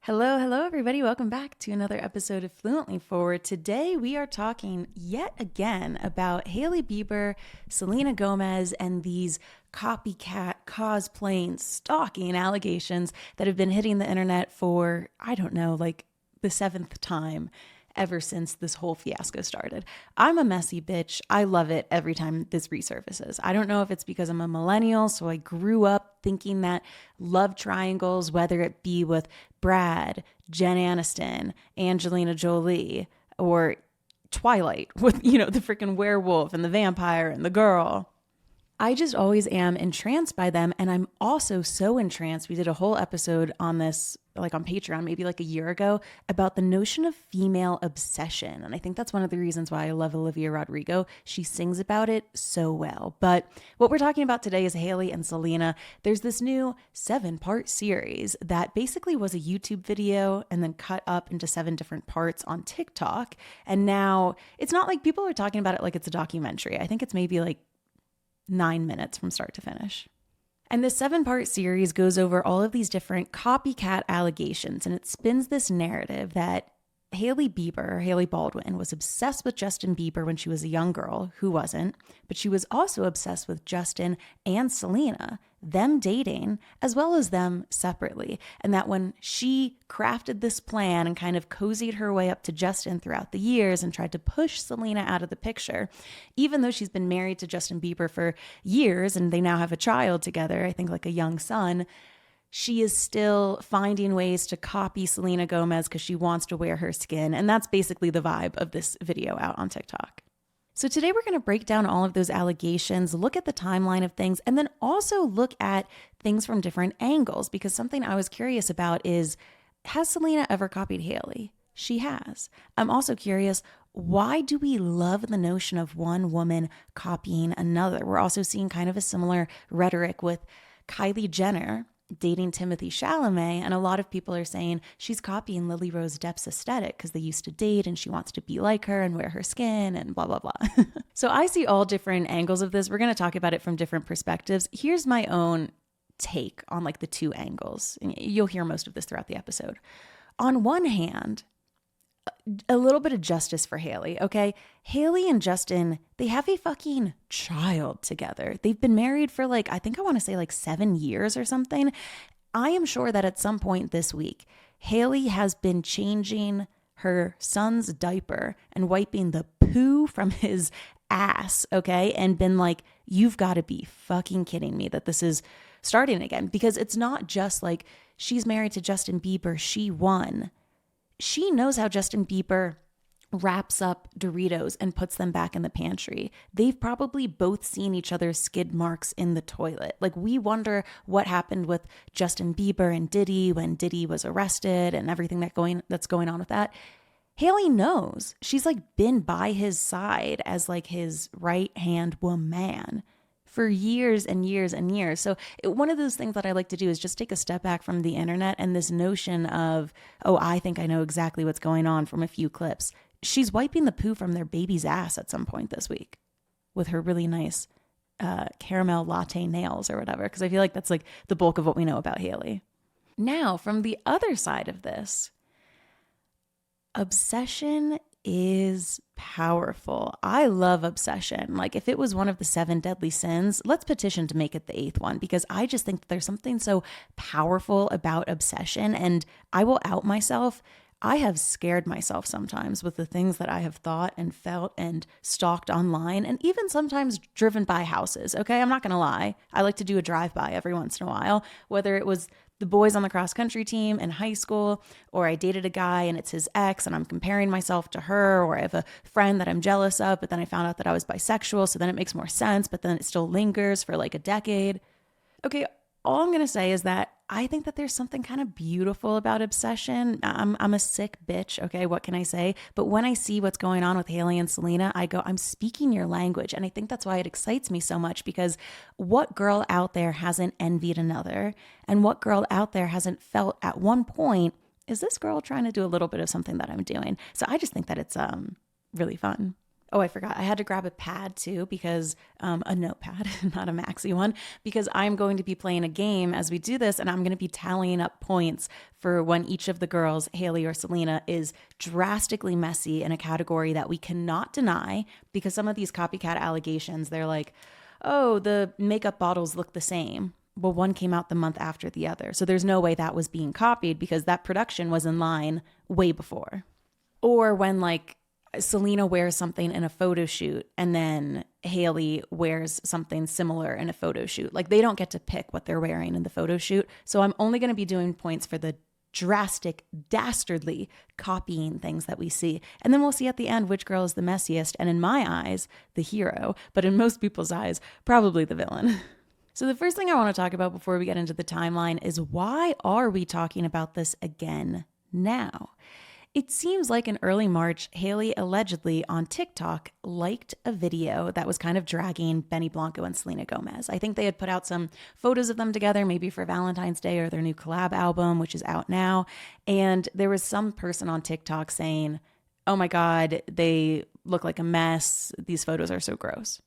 Hello, everybody. Welcome back to another episode of Fluently Forward. Today, we are talking yet again about Hailey Bieber, Selena Gomez, and these copycat, cosplaying, stalking allegations that have been hitting the internet for, I don't know, like the seventh time ever since this whole fiasco started. I'm a messy bitch. I love it every time this resurfaces. I don't know if it's because I'm a millennial, so I grew up thinking that love triangles, whether it be with Brad, Jen Aniston, Angelina Jolie, or Twilight with, the freaking werewolf and the vampire and the girl. I just always am entranced by them. And I'm also so entranced. We did a whole episode on this, like on Patreon, maybe like a year ago, about the notion of female obsession. And I think that's one of the reasons why I love Olivia Rodrigo. She sings about it so well. But what we're talking about today is Hailey and Selena. There's this new 7-part series that basically was a YouTube video and then cut up into 7 different parts on TikTok. And now it's not like people are talking about it like it's a documentary. I think it's maybe like 9 minutes from start to finish. And this 7-part series goes over all of these different copycat allegations, and it spins this narrative that Hailey Baldwin, was obsessed with Justin Bieber when she was a young girl. Who wasn't? But she was also obsessed with Justin and Selena, them dating, as well as them separately. And that when she crafted this plan and kind of cozied her way up to Justin throughout the years and tried to push Selena out of the picture, even though she's been married to Justin Bieber for years and they now have a child together, I think like a young son, she is still finding ways to copy Selena Gomez because she wants to wear her skin. And that's basically the vibe of this video out on TikTok. So today we're going to break down all of those allegations, look at the timeline of things, and then also look at things from different angles, because something I was curious about is, has Selena ever copied Hailey? She has. I'm also curious, why do we love the notion of one woman copying another? We're also seeing kind of a similar rhetoric with Kylie Jenner dating Timothy Chalamet, and a lot of people are saying she's copying Lily Rose Depp's aesthetic because they used to date and she wants to be like her and wear her skin and blah, blah, blah. So I see all different angles of this. We're going to talk about it from different perspectives. Here's my own take on like the two angles. And you'll hear most of this throughout the episode. On one hand, a little bit of justice for Hailey, okay? Hailey and Justin, they have a fucking child together. They've been married for I think I want to say 7 years or something. I am sure that at some point this week, Hailey has been changing her son's diaper and wiping the poo from his ass, okay? And been like, you've got to be fucking kidding me that this is starting again. Because it's not just like she's married to Justin Bieber, she won. She knows how Justin Bieber wraps up Doritos and puts them back in the pantry. They've probably both seen each other's skid marks in the toilet. We wonder what happened with Justin Bieber and Diddy when Diddy was arrested and everything that's going on with that. Hailey knows. She's been by his side as his right-hand woman for years and years and years. So one of those things that I like to do is just take a step back from the internet and this notion of, oh, I think I know exactly what's going on from a few clips. She's wiping the poo from their baby's ass at some point this week with her really nice caramel latte nails or whatever, because I feel like that's the bulk of what we know about Hailey. Now, from the other side of this, obsession is powerful. I love obsession. If it was one of the 7 deadly sins, let's petition to make it the 8th one, because I just think that there's something so powerful about obsession. And I will out myself. I have scared myself sometimes with the things that I have thought and felt and stalked online, and even sometimes driven by houses. Okay, I'm not going to lie. I like to do a drive-by every once in a while, whether it was the boys on the cross country team in high school, or I dated a guy and it's his ex and I'm comparing myself to her, or I have a friend that I'm jealous of, but then I found out that I was bisexual. So then it makes more sense, but then it still lingers for a decade. Okay, all I'm going to say is that I think that there's something kind of beautiful about obsession. I'm a sick bitch, okay? What can I say? But when I see what's going on with Hailey and Selena, I go, I'm speaking your language. And I think that's why it excites me so much, because what girl out there hasn't envied another? And what girl out there hasn't felt at one point, is this girl trying to do a little bit of something that I'm doing? So I just think that it's really fun. Oh, I forgot. I had to grab a pad too because a notepad, not a maxi one, because I'm going to be playing a game as we do this, and I'm going to be tallying up points for when each of the girls, Hailey or Selena, is drastically messy in a category that we cannot deny because some of these copycat allegations, they're like, oh, the makeup bottles look the same. Well, one came out the month after the other. So there's no way that was being copied because that production was in line way before. Or when like Selena wears something in a photo shoot and then Hailey wears something similar in a photo shoot. Like they don't get to pick what they're wearing in the photo shoot. So I'm only going to be doing points for the drastic, dastardly copying things that we see. And then we'll see at the end which girl is the messiest. And in my eyes, the hero, but in most people's eyes, probably the villain. So the first thing I want to talk about before we get into the timeline is why are we talking about this again now? It seems like in early March, Hailey allegedly on TikTok liked a video that was kind of dragging Benny Blanco and Selena Gomez. I think they had put out some photos of them together, maybe for Valentine's Day or their new collab album, which is out now. And there was some person on TikTok saying, oh my God, they look like a mess. These photos are so gross.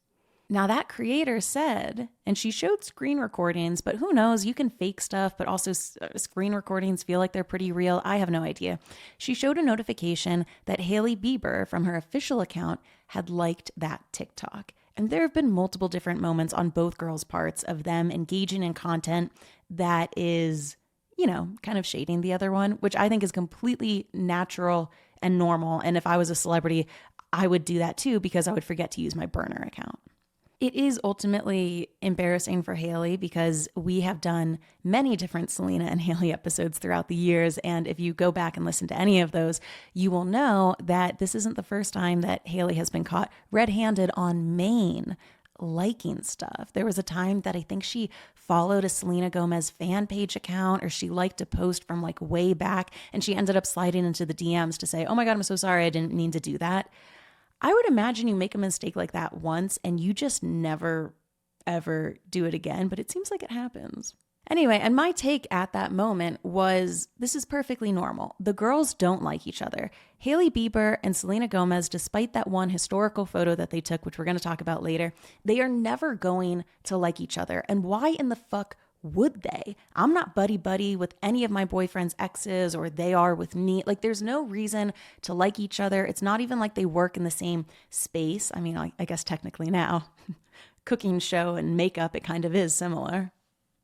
Now that creator said, and she showed screen recordings, but who knows, you can fake stuff, but also screen recordings feel like they're pretty real. I have no idea. She showed a notification that Hailey Bieber from her official account had liked that TikTok. And there have been multiple different moments on both girls' parts of them engaging in content that is, you know, kind of shading the other one, which I think is completely natural and normal. And if I was a celebrity, I would do that too because I would forget to use my burner account. It is ultimately embarrassing for Hailey because we have done many different Selena and Hailey episodes throughout the years. And if you go back and listen to any of those, you will know that this isn't the first time that Hailey has been caught red-handed on main liking stuff. There was a time that I think she followed a Selena Gomez fan page account or she liked a post from like way back and she ended up sliding into the DMs to say, oh my God, I'm so sorry. I didn't mean to do that. I would imagine you make a mistake like that once and you just never, ever do it again, but it seems like it happens. Anyway, and my take at that moment was this is perfectly normal. The girls don't like each other. Hailey Bieber and Selena Gomez, despite that one historical photo that they took, which we're going to talk about later, they are never going to like each other. And why in the fuck would they? I'm not buddy-buddy with any of my boyfriend's exes or they are with me. Like there's no reason to like each other. It's not even like they work in the same space. I mean, I guess technically now, cooking show and makeup, it kind of is similar.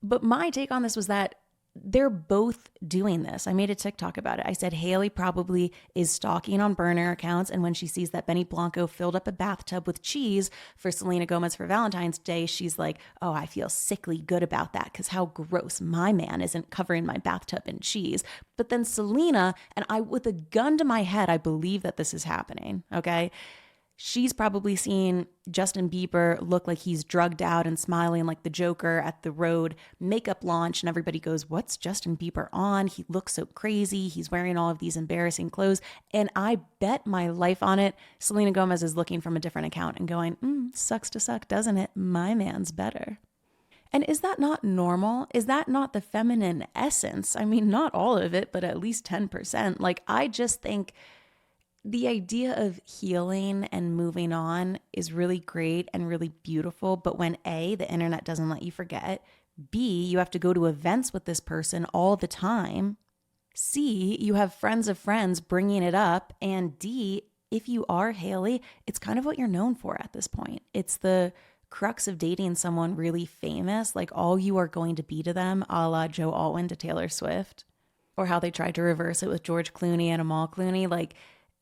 But my take on this was that they're both doing this. I made a TikTok about it. I said Hailey probably is stalking on burner accounts. And when she sees that Benny Blanco filled up a bathtub with cheese for Selena Gomez for Valentine's Day, she's like, oh, I feel sickly good about that because how gross. My man isn't covering my bathtub in cheese. But then Selena, and I, with a gun to my head, I believe that this is happening. Okay. She's probably seen Justin Bieber look like he's drugged out and smiling like the Joker at the Road makeup launch. And everybody goes, what's Justin Bieber on? He looks so crazy. He's wearing all of these embarrassing clothes. And I bet my life on it, Selena Gomez is looking from a different account and going, sucks to suck, doesn't it? My man's better. And is that not normal? Is that not the feminine essence? I mean, not all of it, but at least 10%. Like, I just think the idea of healing and moving on is really great and really beautiful. But when A, the internet doesn't let you forget, B, you have to go to events with this person all the time, C, you have friends of friends bringing it up, and D, if you are Hailey, it's kind of what you're known for at this point. It's the crux of dating someone really famous, like all you are going to be to them, a la Joe Alwyn to Taylor Swift, or how they tried to reverse it with George Clooney and Amal Clooney. Like,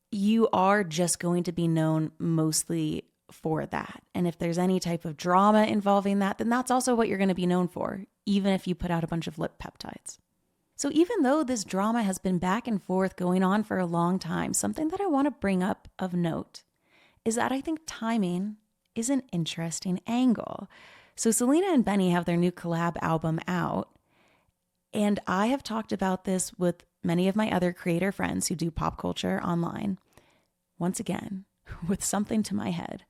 you are just going to be known mostly for that. And if there's any type of drama involving that, then that's also what you're going to be known for, even if you put out a bunch of lip peptides. So even though this drama has been back and forth going on for a long time, something that I want to bring up of note is that I think timing is an interesting angle. So Selena and Benny have their new collab album out. And I have talked about this with many of my other creator friends who do pop culture online. Once again, with something to my head,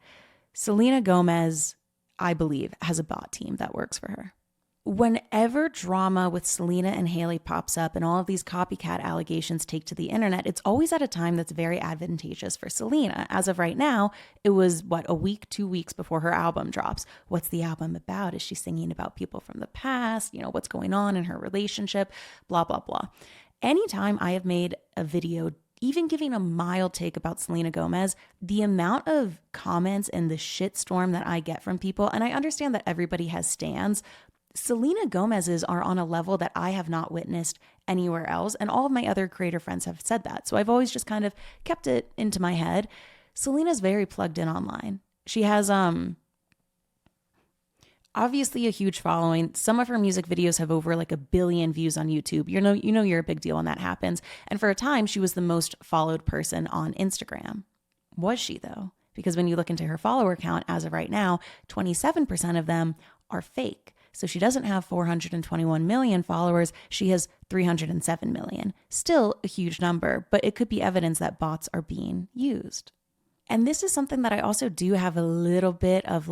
Selena Gomez, I believe, has a bot team that works for her. Whenever drama with Selena and Hailey pops up and all of these copycat allegations take to the internet, it's always at a time that's very advantageous for Selena. As of right now, it was a week, 2 weeks before her album drops. What's the album about? Is she singing about people from the past? What's going on in her relationship? Blah, blah, blah. Anytime I have made a video even giving a mild take about Selena Gomez, the amount of comments and the shitstorm that I get from people, and I understand that everybody has stans, Selena Gomez's are on a level that I have not witnessed anywhere else. And all of my other creator friends have said that. So I've always just kind of kept it into my head. Selena's very plugged in online. She has obviously a huge following. Some of her music videos have over 1 billion views on YouTube. You know you're a big deal when that happens. And for a time, she was the most followed person on Instagram. Was she though? Because when you look into her follower count as of right now, 27% of them are fake. So she doesn't have 421 million followers. She has 307 million. Still a huge number, but it could be evidence that bots are being used. And this is something that I also do have a little bit of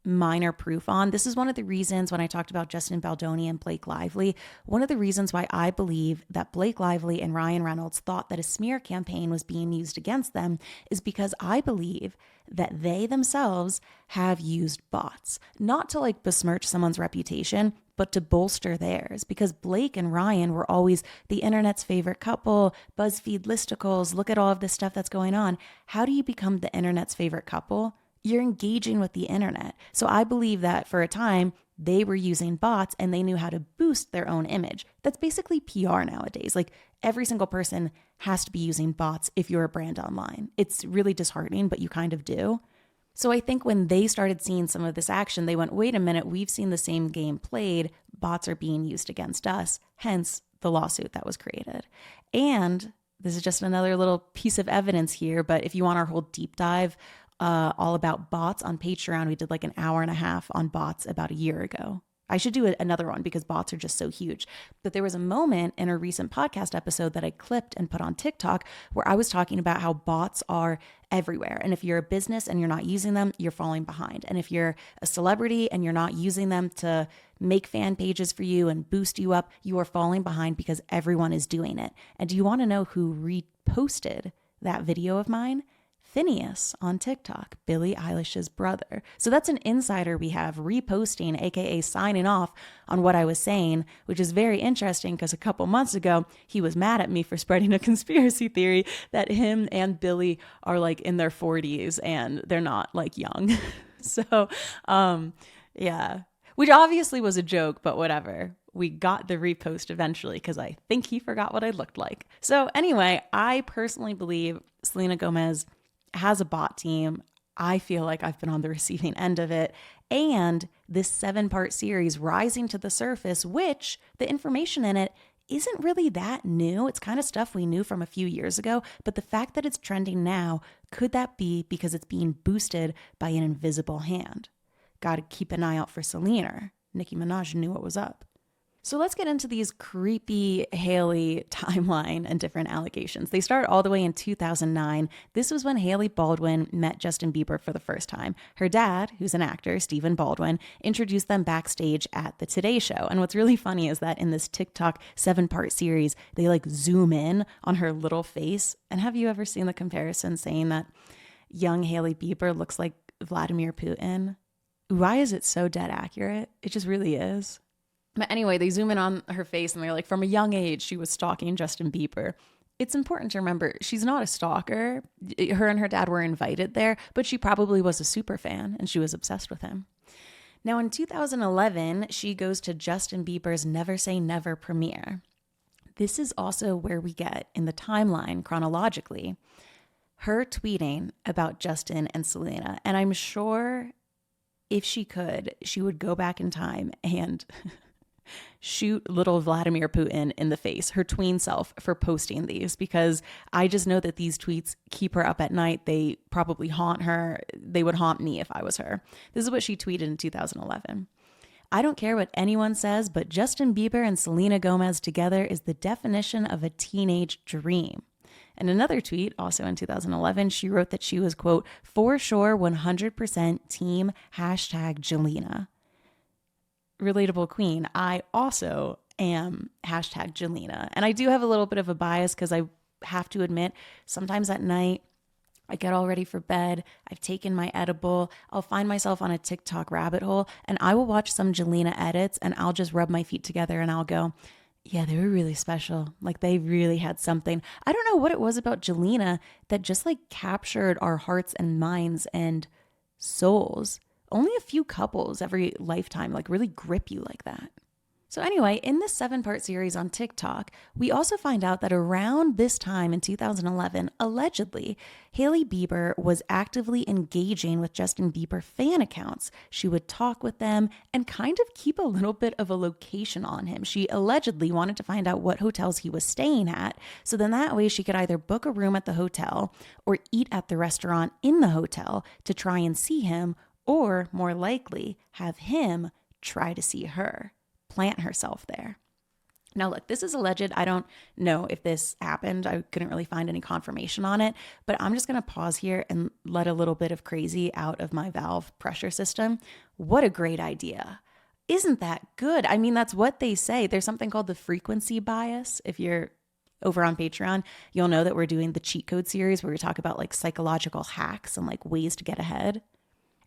minor proof on. This is one of the reasons when I talked about Justin Baldoni and Blake Lively, one of the reasons why I believe that Blake Lively and Ryan Reynolds thought that a smear campaign was being used against them is because I believe that they themselves have used bots, not to besmirch someone's reputation, but to bolster theirs, because Blake and Ryan were always the internet's favorite couple, BuzzFeed listicles, look at all of this stuff that's going on. How do you become the internet's favorite couple? You're engaging with the internet. So I believe that for a time, they were using bots and they knew how to boost their own image. That's basically PR nowadays. Every single person has to be using bots if you're a brand online. It's really disheartening, but you kind of do. So I think when they started seeing some of this action, they went, wait a minute, we've seen the same game played. Bots are being used against us. Hence the lawsuit that was created. And this is just another little piece of evidence here, but if you want our whole deep dive, all about bots on Patreon. We did an hour and a half on bots about a year ago. I should do another one because bots are just so huge. But there was a moment in a recent podcast episode that I clipped and put on TikTok where I was talking about how bots are everywhere. And if you're a business and you're not using them, you're falling behind. And if you're a celebrity and you're not using them to make fan pages for you and boost you up, you are falling behind because everyone is doing it. And do you want to know who reposted that video of mine? Phineas on TikTok, Billie Eilish's brother. So that's an insider we have reposting, aka signing off on what I was saying, which is very interesting because a couple months ago, he was mad at me for spreading a conspiracy theory that him and Billie are in their 40s and they're not young. So, yeah, which obviously was a joke, but whatever. We got the repost eventually because I think he forgot what I looked like. So anyway, I personally believe Selena Gomez has a bot team. I feel like I've been on the receiving end of it. And this 7-part series rising to the surface, which the information in it isn't really that new. It's kind of stuff we knew from a few years ago. But the fact that it's trending now, could that be because it's being boosted by an invisible hand? Got to keep an eye out for Selena. Nicki Minaj knew what was up. So let's get into these creepy Hailey timeline and different allegations. They start all the way in 2009. This was when Hailey Baldwin met Justin Bieber for the first time. Her dad, who's an actor, Stephen Baldwin, introduced them backstage at the Today Show. And what's really funny is that in this TikTok 7-part series, they zoom in on her little face. And have you ever seen the comparison saying that young Hailey Bieber looks like Vladimir Putin? Why is it so dead accurate? It just really is. But anyway, they zoom in on her face and they're from a young age, she was stalking Justin Bieber. It's important to remember, she's not a stalker. Her and her dad were invited there, but she probably was a super fan and she was obsessed with him. Now in 2011, she goes to Justin Bieber's Never Say Never premiere. This is also where we get in the timeline chronologically, her tweeting about Justin and Selena. And I'm sure if she could, she would go back in time and shoot little Vladimir Putin in the face, her tween self, for posting these, because I just know that these tweets keep her up at night. They probably haunt her. They would haunt me if I was her. This is what she tweeted in 2011. I don't care what anyone says, but Justin Bieber and Selena Gomez together is the definition of a teenage dream. In another tweet, also in 2011, she wrote that she was, quote, for sure 100% team #Jelena. relatable queen, I also am hashtag Jelena. And I do have a little bit of a bias because I have to admit, sometimes at night, I get all ready for bed. I've taken my edible. I'll find myself on a TikTok rabbit hole and I will watch some Jelena edits and I'll just rub my feet together and I'll go, yeah, they were really special. Like they really had something. I don't know what it was about Jelena that just like captured our hearts and minds and souls. Only a few couples every lifetime like really grip you like that. So anyway, in this 7-part series on TikTok, we also find out that around this time in 2011, allegedly, Hailey Bieber was actively engaging with Justin Bieber fan accounts. She would talk with them and kind of keep a little bit of a location on him. She allegedly wanted to find out what hotels he was staying at, so then that way she could either book a room at the hotel or eat at the restaurant in the hotel to try and see him, or more likely, have him try to see her. Plant herself there. Now, look, this is alleged. I don't know if this happened. I couldn't really find any confirmation on it, but I'm just going to pause here and let a little bit of crazy out of my valve pressure system. What a great idea. Isn't that good? I mean, that's what they say. There's something called the frequency bias. If you're over on Patreon, you'll know that we're doing the cheat code series where we talk about like psychological hacks and like ways to get ahead.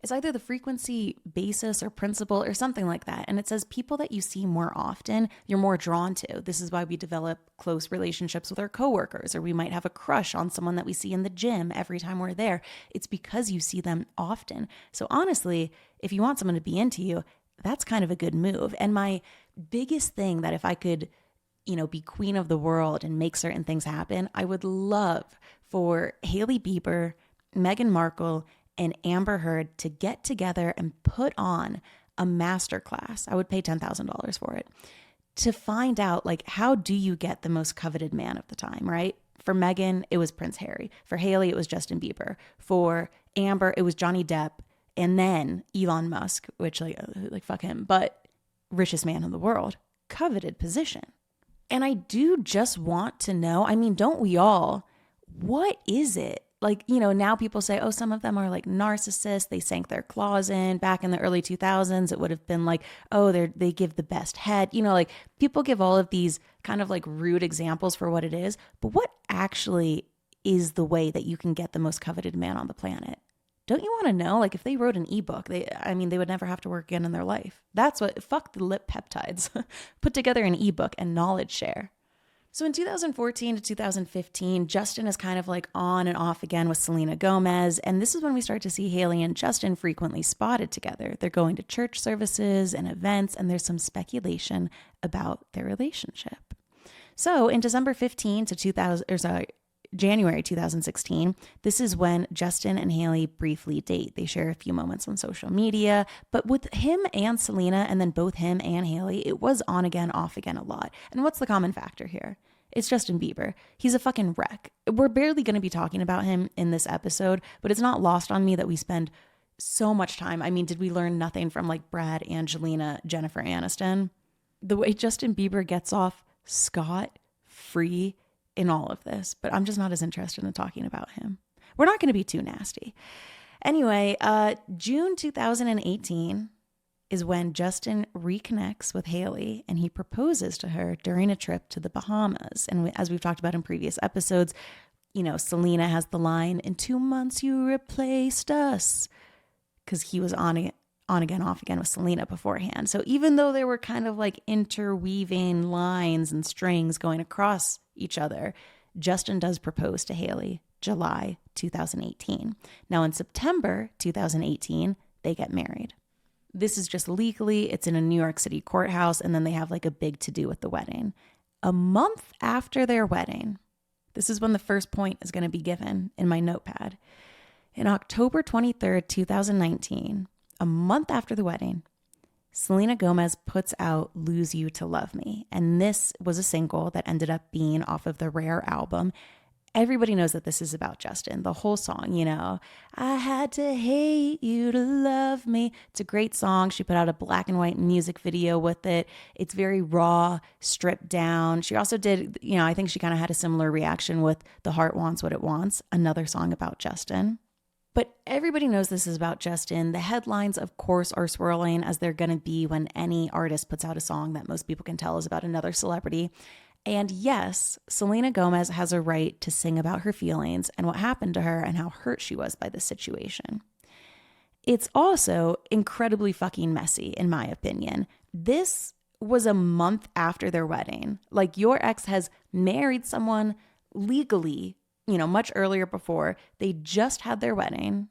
It's either the frequency basis or principle or something like that. And it says people that you see more often, you're more drawn to. This is why we develop close relationships with our coworkers, or we might have a crush on someone that we see in the gym every time we're there. It's because you see them often. So honestly, if you want someone to be into you, that's kind of a good move. And my biggest thing that if I could, be queen of the world and make certain things happen, I would love for Hailey Bieber, Meghan Markle, and Amber Heard to get together and put on a masterclass. I would pay $10,000 for it to find out, like, how do you get the most coveted man of the time, right? For Meghan, it was Prince Harry. For Hailey, it was Justin Bieber. For Amber, it was Johnny Depp. And then Elon Musk, which like fuck him, but richest man in the world, coveted position. And I do just want to know, I mean, don't we all, what is it? Like, now people say, oh, some of them are like narcissists. They sank their claws in. Back in the early 2000s, it would have been like, oh, they give the best head. Like people give all of these kind of like rude examples for what it is. But what actually is the way that you can get the most coveted man on the planet? Don't you want to know? Like if they wrote an ebook, they would never have to work again in their life. That's what, fuck the lip peptides. Put together an ebook and knowledge share. So in 2014 to 2015, Justin is kind of like on and off again with Selena Gomez. And this is when we start to see Hailey and Justin frequently spotted together. They're going to church services and events, and there's some speculation about their relationship. So in January 2016, this is when Justin and Hailey briefly date. They share a few moments on social media, but with him and Selena, and then both him and Hailey, it was on again, off again a lot. And what's the common factor here? It's Justin Bieber. He's a fucking wreck. We're barely going to be talking about him in this episode, but it's not lost on me that we spend so much time. I mean, did we learn nothing from like Brad, Angelina, Jennifer Aniston? The way Justin Bieber gets off scot-free in all of this, but I'm just not as interested in talking about him. We're not going to be too nasty. Anyway, June 2018 is when Justin reconnects with Hailey and he proposes to her during a trip to the Bahamas. And as we've talked about in previous episodes, Selena has the line, "In 2 months you replaced us," because he was on again, off again with Selena beforehand. So even though there were kind of like interweaving lines and strings going across each other, Justin does propose to Hailey July 2018. Now in September 2018, they get married. This is just legally, it's in a New York City courthouse, and then they have like a big to-do with the wedding. A month after their wedding, this is when the first point is going to be given in my notepad. In October 23rd, 2019, a month after the wedding, Selena Gomez puts out Lose You to Love Me. And this was a single that ended up being off of the Rare album. Everybody knows that this is about Justin. The whole song, I had to hate you to love me. It's a great song. She put out a black and white music video with it. It's very raw, stripped down. She also did, I think she kind of had a similar reaction with The Heart Wants What It Wants, another song about Justin. But everybody knows this is about Justin. The headlines, of course, are swirling as they're going to be when any artist puts out a song that most people can tell is about another celebrity. And yes, Selena Gomez has a right to sing about her feelings and what happened to her and how hurt she was by this situation. It's also incredibly fucking messy, in my opinion. This was a month after their wedding. Like, your ex has married someone legally, much earlier before. They just had their wedding,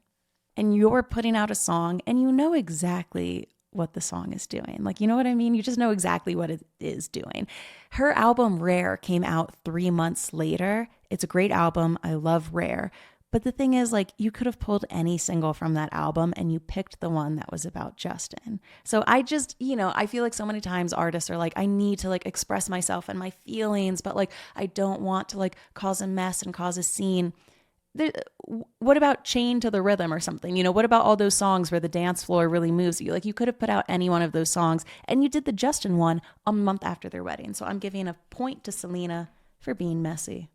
and you're putting out a song, and you know exactly what the song is doing. Like, you know what I mean? You just know exactly what it is doing. Her album Rare came out 3 months later. It's a great album. I love Rare. But the thing is, like, you could have pulled any single from that album and you picked the one that was about Justin. So I just, I feel like so many times artists are like, I need to like express myself and my feelings, but like, I don't want to like cause a mess and cause a scene. What about Chain to the Rhythm or something? What about all those songs where the dance floor really moves you? Like, you could have put out any one of those songs, and you did the Justin one a month after their wedding. So I'm giving a point to Selena for being messy.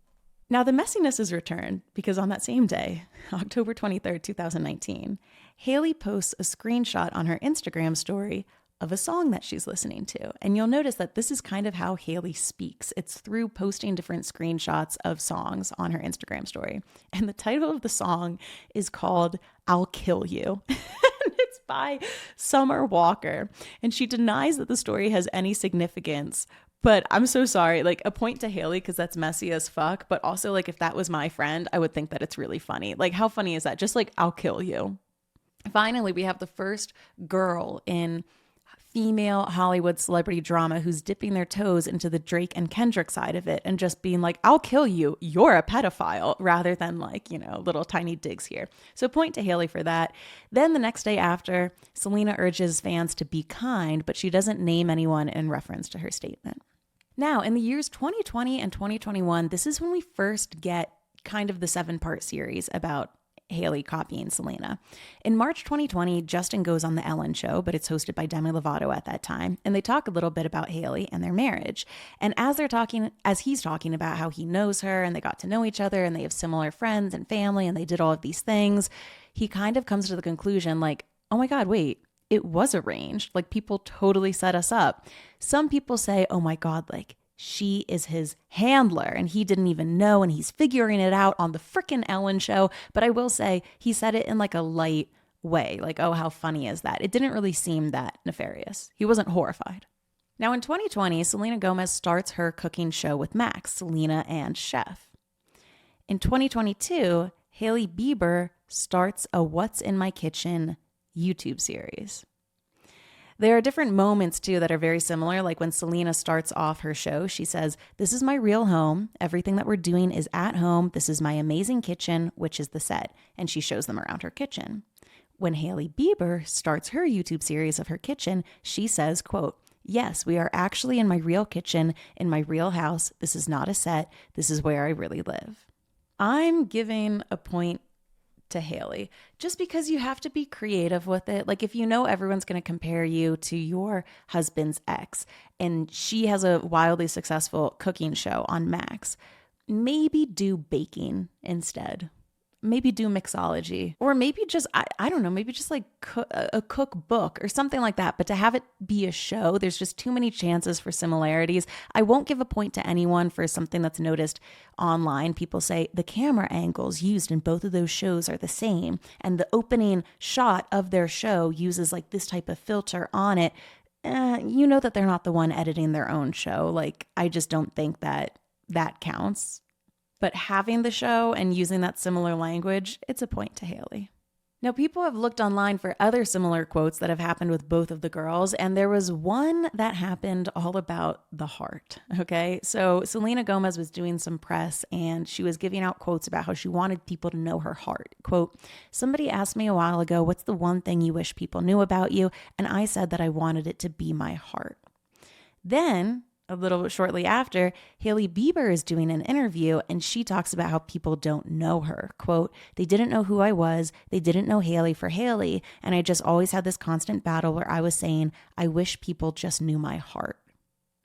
Now, the messiness is returned because on that same day, October 23rd, 2019, Hailey posts a screenshot on her Instagram story of a song that she's listening to. And you'll notice that this is kind of how Hailey speaks. It's through posting different screenshots of songs on her Instagram story. And the title of the song is called I'll Kill You. It's by Summer Walker. And she denies that the story has any significance. But I'm so sorry, like, a point to Hailey because that's messy as fuck. But also, like, if that was my friend, I would think that it's really funny. Like, how funny is that? Just like, I'll kill you. Finally, we have the first girl in female Hollywood celebrity drama who's dipping their toes into the Drake and Kendrick side of it and just being like, I'll kill you, you're a pedophile, rather than like, little tiny digs here. So point to Hailey for that. Then the next day after, Selena urges fans to be kind, but she doesn't name anyone in reference to her statement. Now, in the years 2020 and 2021, this is when we first get kind of the 7-part series about Hailey copying Selena. In March 2020, Justin goes on The Ellen Show, but it's hosted by Demi Lovato at that time, and they talk a little bit about Hailey and their marriage. And as he's talking about how he knows her and they got to know each other and they have similar friends and family and they did all of these things, he kind of comes to the conclusion like, oh my God, wait, it was arranged. Like, people totally set us up. Some people say, oh my God, like, she is his handler and he didn't even know and he's figuring it out on the frickin' Ellen Show. But I will say he said it in like a light way, like, oh, how funny is that? It didn't really seem that nefarious. He wasn't horrified. Now in 2020, Selena Gomez starts her cooking show with Max, Selena and Chef. In 2022, Hailey Bieber starts a What's in My Kitchen YouTube series. There are different moments, too, that are very similar. Like when Selena starts off her show, she says, this is my real home. Everything that we're doing is at home. This is my amazing kitchen, which is the set. And she shows them around her kitchen. When Hailey Bieber starts her YouTube series of her kitchen, she says, quote, yes, we are actually in my real kitchen, in my real house. This is not a set. This is where I really live. I'm giving a point to Hailey, just because you have to be creative with it. Like, if you know everyone's going to compare you to your husband's ex and she has a wildly successful cooking show on Max, maybe do baking instead. Maybe do mixology, or maybe just, I don't know, maybe just like a cookbook or something like that. But to have it be a show, there's just too many chances for similarities. I won't give a point to anyone for something that's noticed online. People say the camera angles used in both of those shows are the same, and the opening shot of their show uses like this type of filter on it. You know that they're not the one editing their own show. Like, I just don't think that counts. But having the show and using that similar language, it's a point to Hailey. Now, people have looked online for other similar quotes that have happened with both of the girls, and there was one that happened all about the heart, okay? So Selena Gomez was doing some press, and she was giving out quotes about how she wanted people to know her heart. Quote, somebody asked me a while ago, what's the one thing you wish people knew about you? And I said that I wanted it to be my heart. Then, a little shortly after, Hailey Bieber is doing an interview and she talks about how people don't know her. Quote, they didn't know who I was. They didn't know Hailey for Hailey. And I just always had this constant battle where I was saying, I wish people just knew my heart.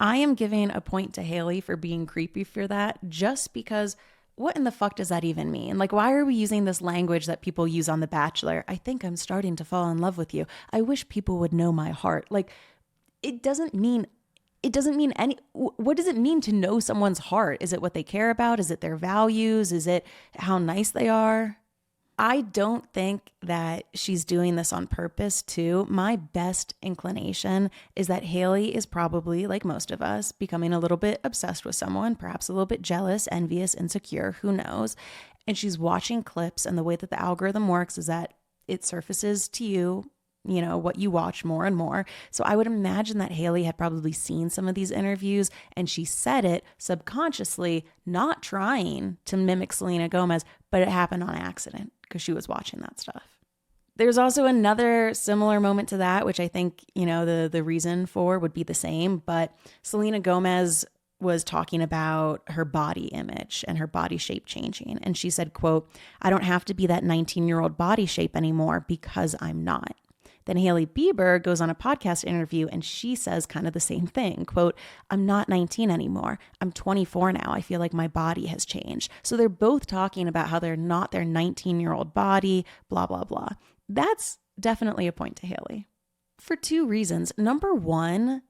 I am giving a point to Hailey for being creepy for that, just because what in the fuck does that even mean? Like, why are we using this language that people use on The Bachelor? I think I'm starting to fall in love with you. I wish people would know my heart. Like, it doesn't mean any. What does it mean to know someone's heart? Is it what they care about? Is it their values? Is it how nice they are? I don't think that she's doing this on purpose, too. My best inclination is that Hailey is probably, like most of us, becoming a little bit obsessed with someone, perhaps a little bit jealous, envious, insecure, who knows. And she's watching clips, and the way that the algorithm works is that it surfaces to you, you know, what you watch more and more. So I would imagine that Hailey had probably seen some of these interviews and she said it subconsciously, not trying to mimic Selena Gomez, but it happened on accident because she was watching that stuff. There's also another similar moment to that, which I think, you know, the reason for would be the same, but Selena Gomez was talking about her body image and her body shape changing. And she said, quote, "I don't have to be that 19-year-old body shape anymore because I'm not." Then Hailey Bieber goes on a podcast interview and she says kind of the same thing. Quote, "I'm not 19 anymore. I'm 24 now. I feel like my body has changed." So they're both talking about how they're not their 19-year-old body, blah, blah, blah. That's definitely a point to Hailey for two reasons. Number one,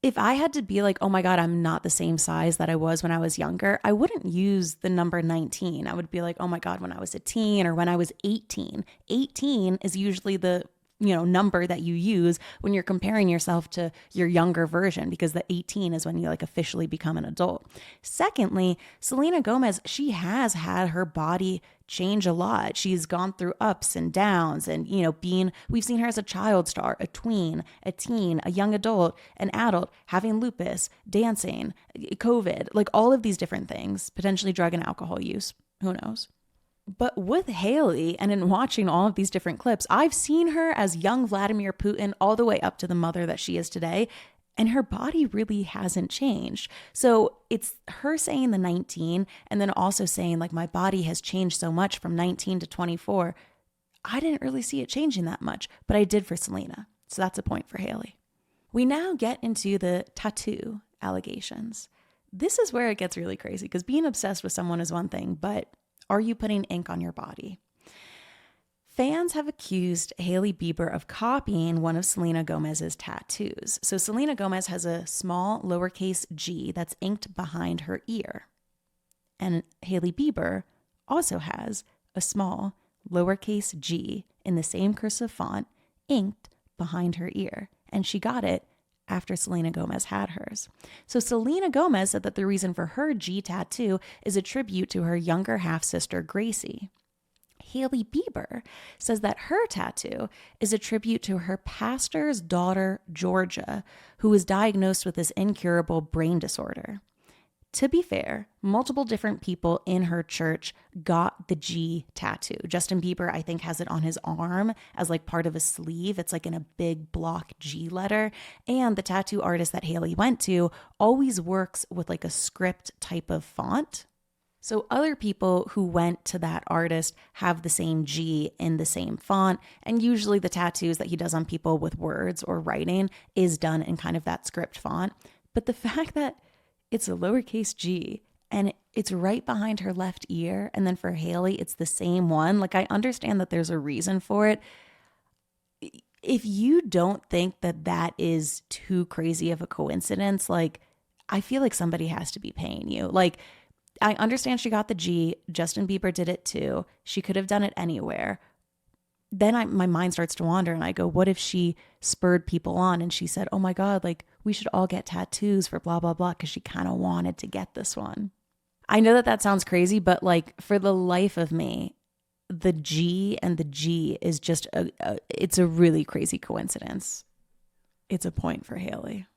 if I had to be like, oh my God, I'm not the same size that I was when I was younger, I wouldn't use the number 19. I would be like, oh my God, when I was a teen or when I was 18. 18 is usually the number that you use when you're comparing yourself to your younger version, because the 18 is when you like officially become an adult. Secondly, Selena Gomez, she has had her body change a lot. She's gone through ups and downs and, we've seen her as a child star, a tween, a teen, a young adult, an adult, having lupus, dancing, COVID, like all of these different things, potentially drug and alcohol use. Who knows? But with Hailey and in watching all of these different clips, I've seen her as young Vladimir Putin all the way up to the mother that she is today, and her body really hasn't changed. So it's her saying the 19 and then also saying like my body has changed so much from 19 to 24. I didn't really see it changing that much, but I did for Selena. So that's a point for Hailey. We now get into the tattoo allegations. This is where it gets really crazy because being obsessed with someone is one thing, but are you putting ink on your body? Fans have accused Hailey Bieber of copying one of Selena Gomez's tattoos. So Selena Gomez has a small lowercase g that's inked behind her ear. And Hailey Bieber also has a small lowercase g in the same cursive font inked behind her ear. And she got it after Selena Gomez had hers. So Selena Gomez said that the reason for her G tattoo is a tribute to her younger half-sister, Gracie. Hailey Bieber says that her tattoo is a tribute to her pastor's daughter, Georgia, who was diagnosed with this incurable brain disorder. To be fair, multiple different people in her church got the G tattoo. Justin Bieber, I think, has it on his arm as like part of a sleeve. It's like in a big block G letter. And the tattoo artist that Hailey went to always works with like a script type of font. So other people who went to that artist have the same G in the same font. And usually the tattoos that he does on people with words or writing is done in kind of that script font. But the fact that it's a lowercase g and it's right behind her left ear, and then for Hailey, it's the same one. Like, I understand that there's a reason for it. If you don't think that that is too crazy of a coincidence, like, I feel like somebody has to be paying you. Like, I understand she got the G. Justin Bieber did it too. She could have done it anywhere. Then my mind starts to wander and I go, what if she spurred people on and she said, oh my God, like we should all get tattoos for blah, blah, blah, because she kind of wanted to get this one. I know that that sounds crazy, but like for the life of me, the G and the G is just it's a really crazy coincidence. It's a point for Hailey.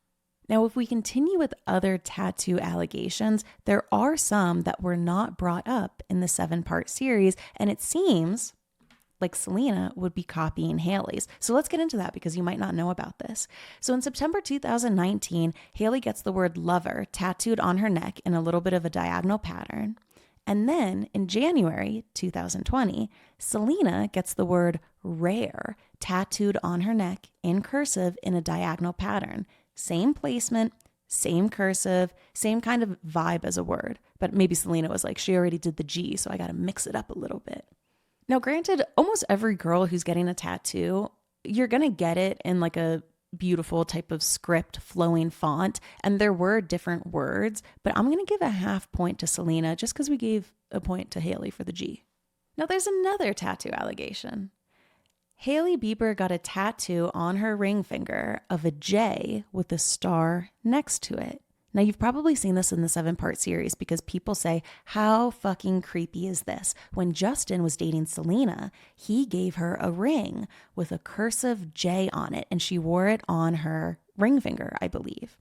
Now, if we continue with other tattoo allegations, there are some that were not brought up in the 7-part series, and it seems like Selena would be copying Hailey's. So let's get into that because you might not know about this. So in September 2019, Hailey gets the word lover tattooed on her neck in a little bit of a diagonal pattern. And then in January 2020, Selena gets the word rare tattooed on her neck in cursive in a diagonal pattern. Same placement, same cursive, same kind of vibe as a word. But maybe Selena was like, she already did the G, so I got to mix it up a little bit. Now, granted, almost every girl who's getting a tattoo, you're going to get it in like a beautiful type of script flowing font. And there were different words, but I'm going to give a half point to Selena just because we gave a point to Hailey for the G. Now, there's another tattoo allegation. Hailey Bieber got a tattoo on her ring finger of a J with a star next to it. Now, you've probably seen this in the 7-part series because people say, how fucking creepy is this? When Justin was dating Selena, he gave her a ring with a cursive J on it, and she wore it on her ring finger, I believe.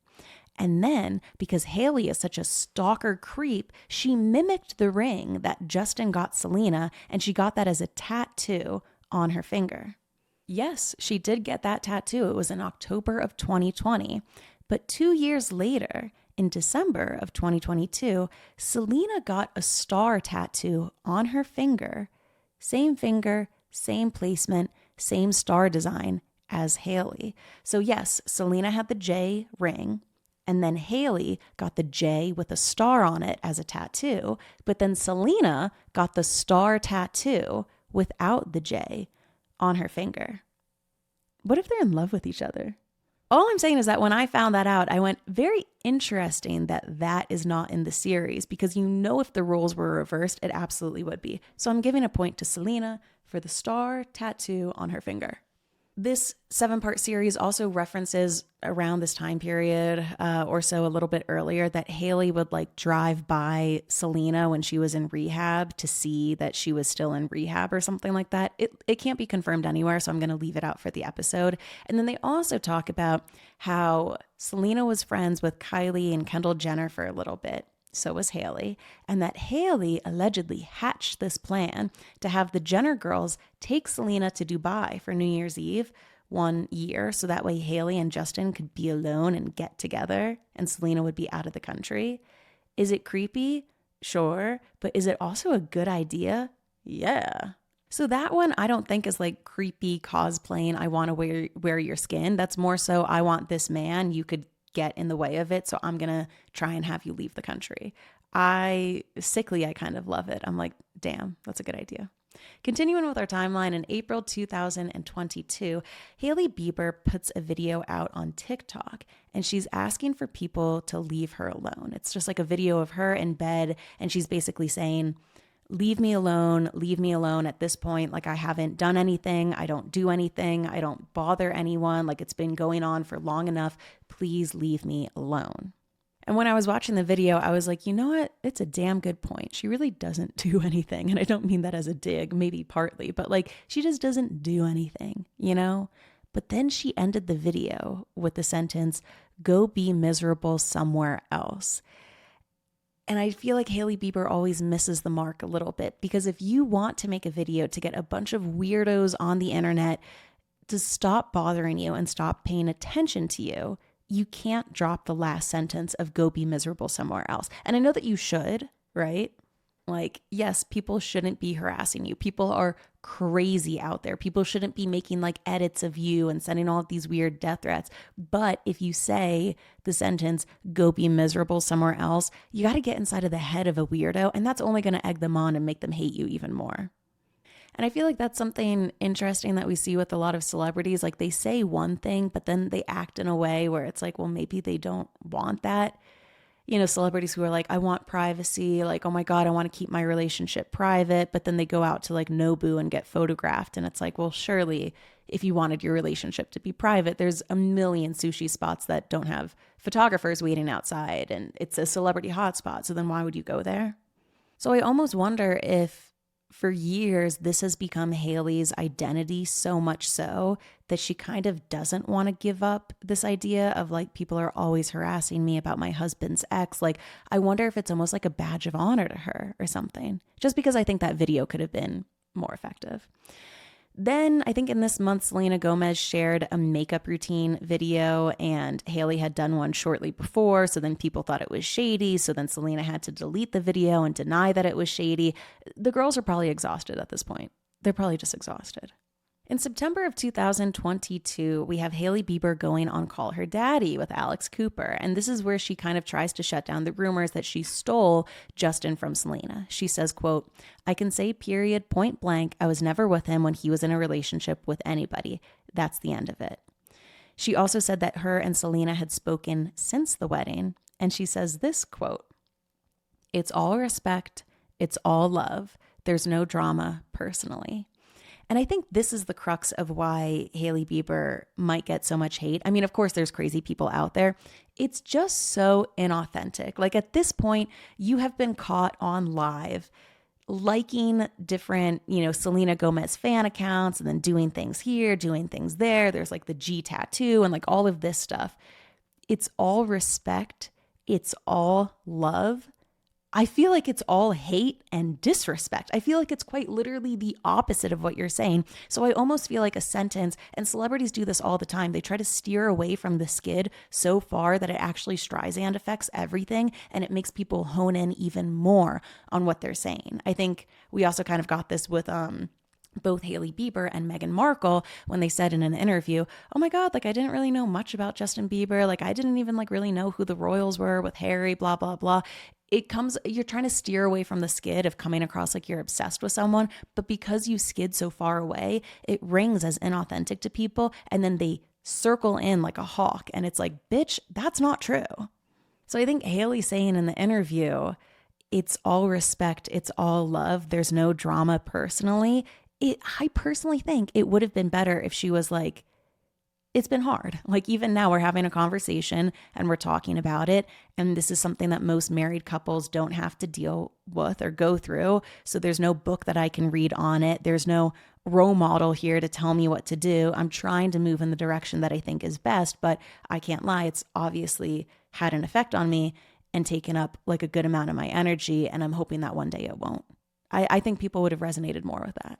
And then, because Hailey is such a stalker creep, she mimicked the ring that Justin got Selena, and she got that as a tattoo on her finger. Yes, she did get that tattoo. It was in October of 2020. But 2 years later, in December of 2022, Selena got a star tattoo on her finger, same placement, same star design as Hailey. So yes, Selena had the J ring, and then Hailey got the J with a star on it as a tattoo, but then Selena got the star tattoo without the J on her finger. What if they're in love with each other? All I'm saying is that when I found that out, I went, very interesting that that is not in the series, because you know if the roles were reversed, it absolutely would be. So I'm giving a point to Selena for the star tattoo on her finger. This 7-part series also references around this time period or so a little bit earlier that Hailey would like drive by Selena when she was in rehab to see that she was still in rehab or something like that. It can't be confirmed anywhere, so I'm going to leave it out for the episode. And then they also talk about how Selena was friends with Kylie and Kendall Jenner for a little bit. So was Hailey, and that Hailey allegedly hatched this plan to have the Jenner girls take Selena to Dubai for New Year's Eve one year, so that way Hailey and Justin could be alone and get together, and Selena would be out of the country. Is it creepy? Sure. But is it also a good idea? Yeah. So that one I don't think is like creepy cosplaying, I want to wear your skin. That's more so, I want this man, you could get in the way of it, so I'm gonna try and have you leave the country. I kind of love it. I'm like, damn, that's a good idea. Continuing with our timeline, in April 2022, Hailey Bieber puts a video out on TikTok, and she's asking for people to leave her alone. It's just like a video of her in bed, and she's basically saying, leave me alone at this point. Like, I haven't done anything. I don't do anything. I don't bother anyone. Like, it's been going on for long enough. Please leave me alone. And when I was watching the video, I was like, you know what? It's a damn good point. She really doesn't do anything. And I don't mean that as a dig, maybe partly, but like, she just doesn't do anything, you know? But then she ended the video with the sentence, go be miserable somewhere else. And I feel like Hailey Bieber always misses the mark a little bit, because if you want to make a video to get a bunch of weirdos on the internet to stop bothering you and stop paying attention to you, you can't drop the last sentence of go be miserable somewhere else. And I know that you should, right? Like, yes, people shouldn't be harassing you. People are crazy out there. People shouldn't be making like edits of you and sending all of these weird death threats. But if you say the sentence, go be miserable somewhere else, you got to get inside of the head of a weirdo. And that's only going to egg them on and make them hate you even more. And I feel like that's something interesting that we see with a lot of celebrities. Like, they say one thing, but then they act in a way where it's like, well, maybe they don't want that. You know, celebrities who are like, I want privacy, like, oh my God, I want to keep my relationship private. But then they go out to like Nobu and get photographed. And it's like, well, surely if you wanted your relationship to be private, there's a million sushi spots that don't have photographers waiting outside. And it's a celebrity hotspot. So then why would you go there? So I almost wonder if for years, this has become Hailey's identity, so much so that she kind of doesn't want to give up this idea of like, people are always harassing me about my husband's ex. Like, I wonder if it's almost like a badge of honor to her or something, just because I think that video could have been more effective. Then I think in this month, Selena Gomez shared a makeup routine video, and Hailey had done one shortly before. So then people thought it was shady. So then Selena had to delete the video and deny that it was shady. The girls are probably exhausted at this point. They're probably just exhausted. In September of 2022, we have Hailey Bieber going on Call Her Daddy with Alex Cooper. And this is where she kind of tries to shut down the rumors that she stole Justin from Selena. She says, quote, "I can say period, point blank, I was never with him when he was in a relationship with anybody. That's the end of it." She also said that her and Selena had spoken since the wedding. And she says this, quote, "It's all respect. It's all love. There's no drama personally." And I think this is the crux of why Hailey Bieber might get so much hate. I mean, of course, there's crazy people out there. It's just so inauthentic. Like at this point, you have been caught on live liking different, Selena Gomez fan accounts and then doing things here, doing things there. There's like the G tattoo and like all of this stuff. It's all respect. It's all love. I feel like it's all hate and disrespect. I feel like it's quite literally the opposite of what you're saying. So I almost feel like a sentence, and celebrities do this all the time. They try to steer away from the skid so far that it actually Streisand affects everything, and it makes people hone in even more on what they're saying. I think we also kind of got this with both Hailey Bieber and Meghan Markle when they said in an interview, "Oh my God, like I didn't really know much about Justin Bieber. Like I didn't even like really know who the royals were with Harry, blah, blah, blah." You're trying to steer away from the skid of coming across like you're obsessed with someone, but because you skid so far away, it rings as inauthentic to people. And then they circle in like a hawk and it's like, bitch, that's not true. So I think Hailey saying in the interview, "It's all respect. It's all love. There's no drama personally." I personally think it would have been better if she was like, "It's been hard. Like even now we're having a conversation and we're talking about it. And this is something that most married couples don't have to deal with or go through. So there's no book that I can read on it. There's no role model here to tell me what to do. I'm trying to move in the direction that I think is best, but I can't lie. It's obviously had an effect on me and taken up like a good amount of my energy. And I'm hoping that one day it won't." I think people would have resonated more with that.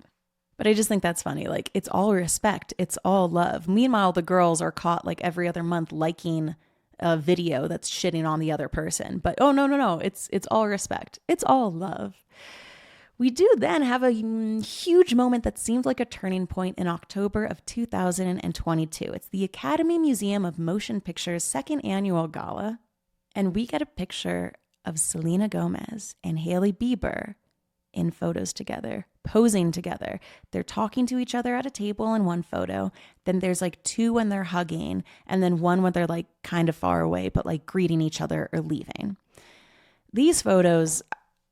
But I just think that's funny. Like, it's all respect. It's all love. Meanwhile, the girls are caught like every other month liking a video that's shitting on the other person. But oh, no. It's all respect. It's all love. We do then have a huge moment that seemed like a turning point in October of 2022. It's the Academy Museum of Motion Pictures' second annual gala. And we get a picture of Selena Gomez and Hailey Bieber in photos together, posing together. They're talking to each other at a table in one photo. Then there's like two when they're hugging, and then one when they're like kind of far away, but like greeting each other or leaving. These photos,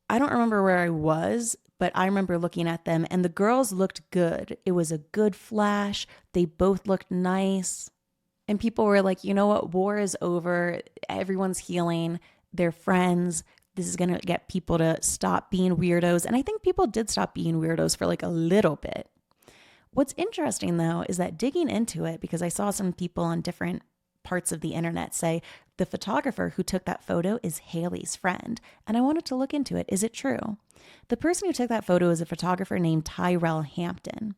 I don't remember where I was, but I remember looking at them and the girls looked good. It was a good flash. They both looked nice. And people were like, you know what? War is over. Everyone's healing. They're friends. This is going to get people to stop being weirdos. And I think people did stop being weirdos for like a little bit. What's interesting though, is that digging into it, because I saw some people on different parts of the internet say the photographer who took that photo is Hailey's friend. And I wanted to look into it. Is it true? The person who took that photo is a photographer named Tyrell Hampton.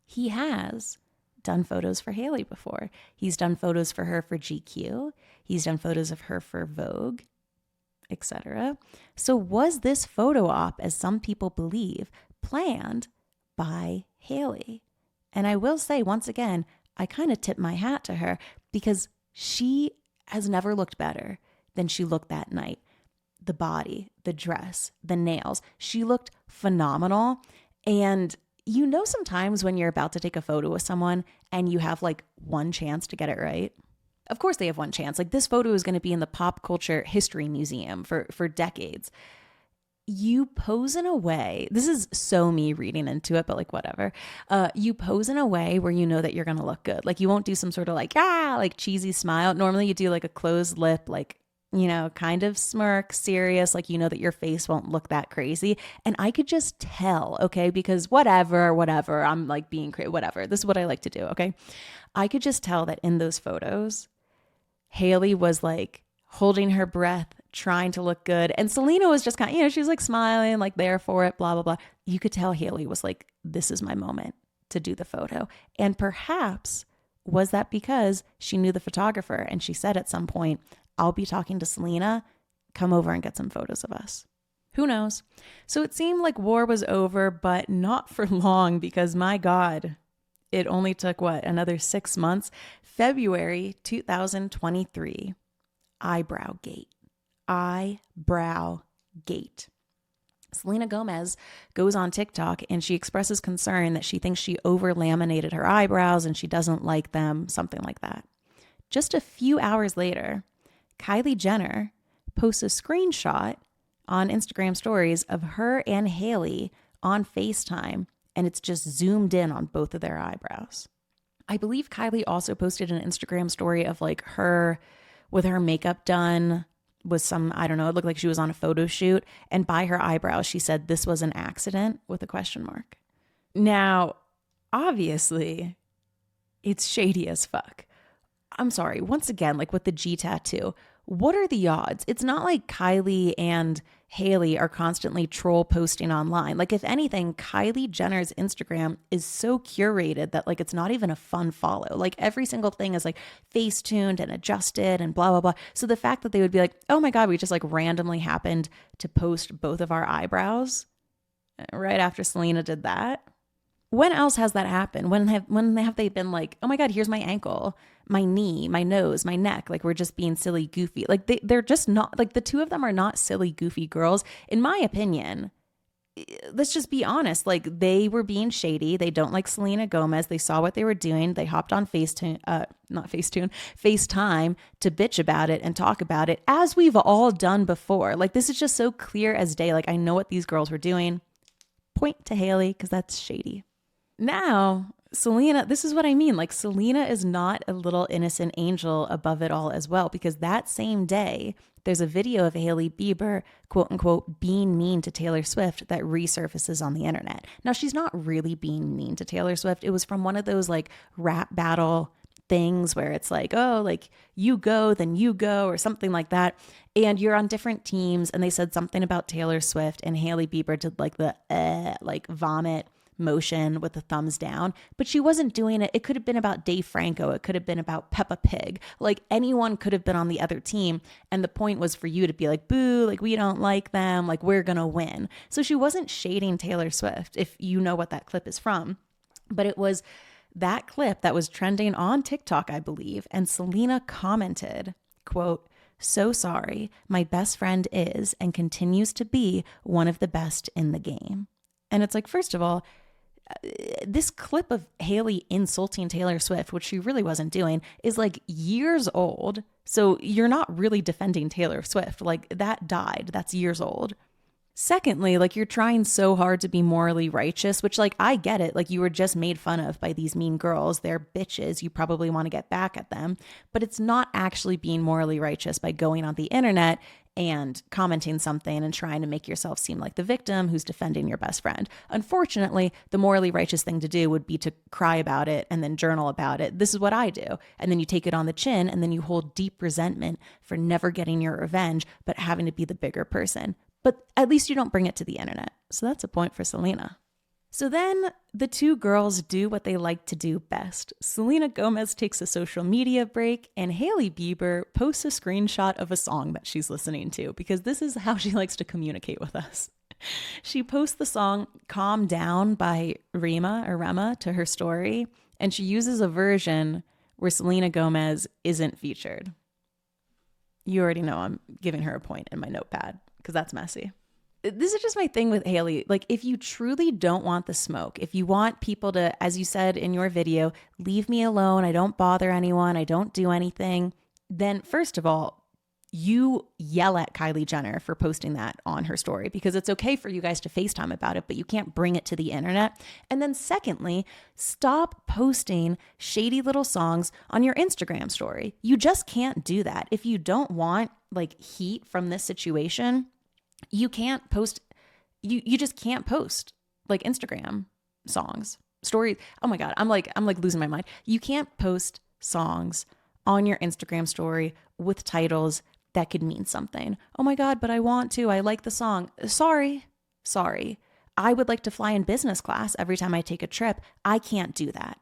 He has done photos for Hailey before. He's done photos for her for GQ. He's done photos of her for Vogue, etc. So was this photo op, as some people believe, planned by Hailey? And I will say once again, I kind of tip my hat to her because she has never looked better than she looked that night. The body, the dress, the nails, she looked phenomenal. And you know, sometimes when you're about to take a photo with someone and you have like one chance to get it right. Of course they have one chance. Like this photo is going to be in the Pop Culture History Museum for decades. You pose in a way, this is so me reading into it, but like whatever. You pose in a way where you know that you're going to look good. Like you won't do some sort of like cheesy smile. Normally you do like a closed lip, like, you know, kind of smirk, serious, like you know that your face won't look that crazy. And I could just tell, okay, because whatever, I'm like being crazy, whatever. This is what I like to do, okay? I could just tell that in those photos, Hailey was like holding her breath, trying to look good. And Selena was just kind of, you know, she was like smiling, like there for it, blah, blah, blah. You could tell Hailey was like, this is my moment to do the photo. And perhaps was that because she knew the photographer and she said at some point, I'll be talking to Selena, come over and get some photos of us. Who knows? So it seemed like war was over, but not for long because my God, it only took, another 6 months? February 2023. Eyebrow gate. Eyebrow gate. Selena Gomez goes on TikTok and she expresses concern that she thinks she over laminated her eyebrows and she doesn't like them, something like that. Just a few hours later, Kylie Jenner posts a screenshot on Instagram stories of her and Hailey on FaceTime, and it's just zoomed in on both of their eyebrows. I believe Kylie also posted an Instagram story of like her with her makeup done, was some, I don't know, it looked like she was on a photo shoot, and by her eyebrows, she said this was an accident with a question mark. Now, obviously, it's shady as fuck. I'm sorry, once again, like with the G tattoo, what are the odds? It's not like Kylie and Hailey are constantly troll posting online. Like, if anything, Kylie Jenner's Instagram is so curated that like it's not even a fun follow. Like every single thing is like face tuned and adjusted and blah, blah, blah. So the fact that they would be like, oh my God, we just like randomly happened to post both of our eyebrows right after Selena did that. When else has that happened? When have they been like, oh my God, here's my ankle, my knee, my nose, my neck? Like we're just being silly, goofy. Like they're just not, like the two of them are not silly, goofy girls. In my opinion, let's just be honest. Like they were being shady. They don't like Selena Gomez. They saw what they were doing. They hopped on FaceTime to bitch about it and talk about it, as we've all done before. Like this is just so clear as day. Like I know what these girls were doing. Point to Hailey because that's shady. Now, Selena, this is what I mean. Like Selena is not a little innocent angel above it all as well, because that same day, there's a video of Hailey Bieber, quote unquote, being mean to Taylor Swift that resurfaces on the internet. Now, she's not really being mean to Taylor Swift. It was from one of those like rap battle things where it's like, oh, like you go, then you go, or something like that. And you're on different teams. And they said something about Taylor Swift, and Hailey Bieber did like the like vomit motion with the thumbs down, but she wasn't doing it. It could have been about Dave Franco. It could have been about Peppa Pig. Like anyone could have been on the other team. And the point was for you to be like, boo, like we don't like them. Like we're going to win. So she wasn't shading Taylor Swift, if you know what that clip is from. But it was that clip that was trending on TikTok, I believe. And Selena commented, quote, "So sorry. My best friend is and continues to be one of the best in the game." And it's like, first of all, this clip of Hailey insulting Taylor Swift, which she really wasn't doing, is like years old. So you're not really defending Taylor Swift. Like that died. That's years old. Secondly, like you're trying so hard to be morally righteous, which like I get it. Like you were just made fun of by these mean girls. They're bitches. You probably want to get back at them. But it's not actually being morally righteous by going on the internet and commenting something and trying to make yourself seem like the victim who's defending your best friend. Unfortunately, the morally righteous thing to do would be to cry about it and then journal about it. This is what I do. And then you take it on the chin and then you hold deep resentment for never getting your revenge, but having to be the bigger person. But at least you don't bring it to the internet. So that's a point for Selena. So then the two girls do what they like to do best. Selena Gomez takes a social media break and Hailey Bieber posts a screenshot of a song that she's listening to, because this is how she likes to communicate with us. She posts the song Calm Down by Rema to her story, and she uses a version where Selena Gomez isn't featured. You already know I'm giving her a point in my notepad because that's messy. This is just my thing with Hailey. Like, if you truly don't want the smoke, if you want people to, as you said in your video, leave me alone, I don't bother anyone, I don't do anything, then first of all, you yell at Kylie Jenner for posting that on her story, because it's okay for you guys to FaceTime about it, but you can't bring it to the internet. And then secondly, stop posting shady little songs on your Instagram story. You just can't do that. If you don't want like heat from this situation, you can't post, you just can't post like Instagram songs, stories. Oh my God, I'm like losing my mind. You can't post songs on your Instagram story with titles that could mean something. Oh my God, but I want to, I like the song. Sorry. I would like to fly in business class every time I take a trip. I can't do that.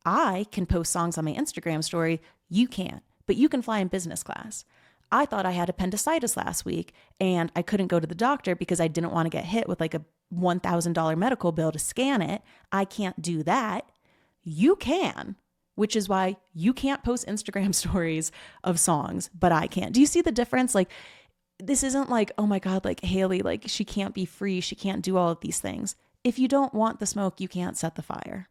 I can post songs on my Instagram story. You can't, but you can fly in business class. I thought I had appendicitis last week and I couldn't go to the doctor because I didn't want to get hit with like a $1,000 medical bill to scan it. I can't do that. You can, which is why you can't post Instagram stories of songs, but I can. Do you see the difference? Like, this isn't like, oh my God, like Hailey, like she can't be free. She can't do all of these things. If you don't want the smoke, you can't set the fire.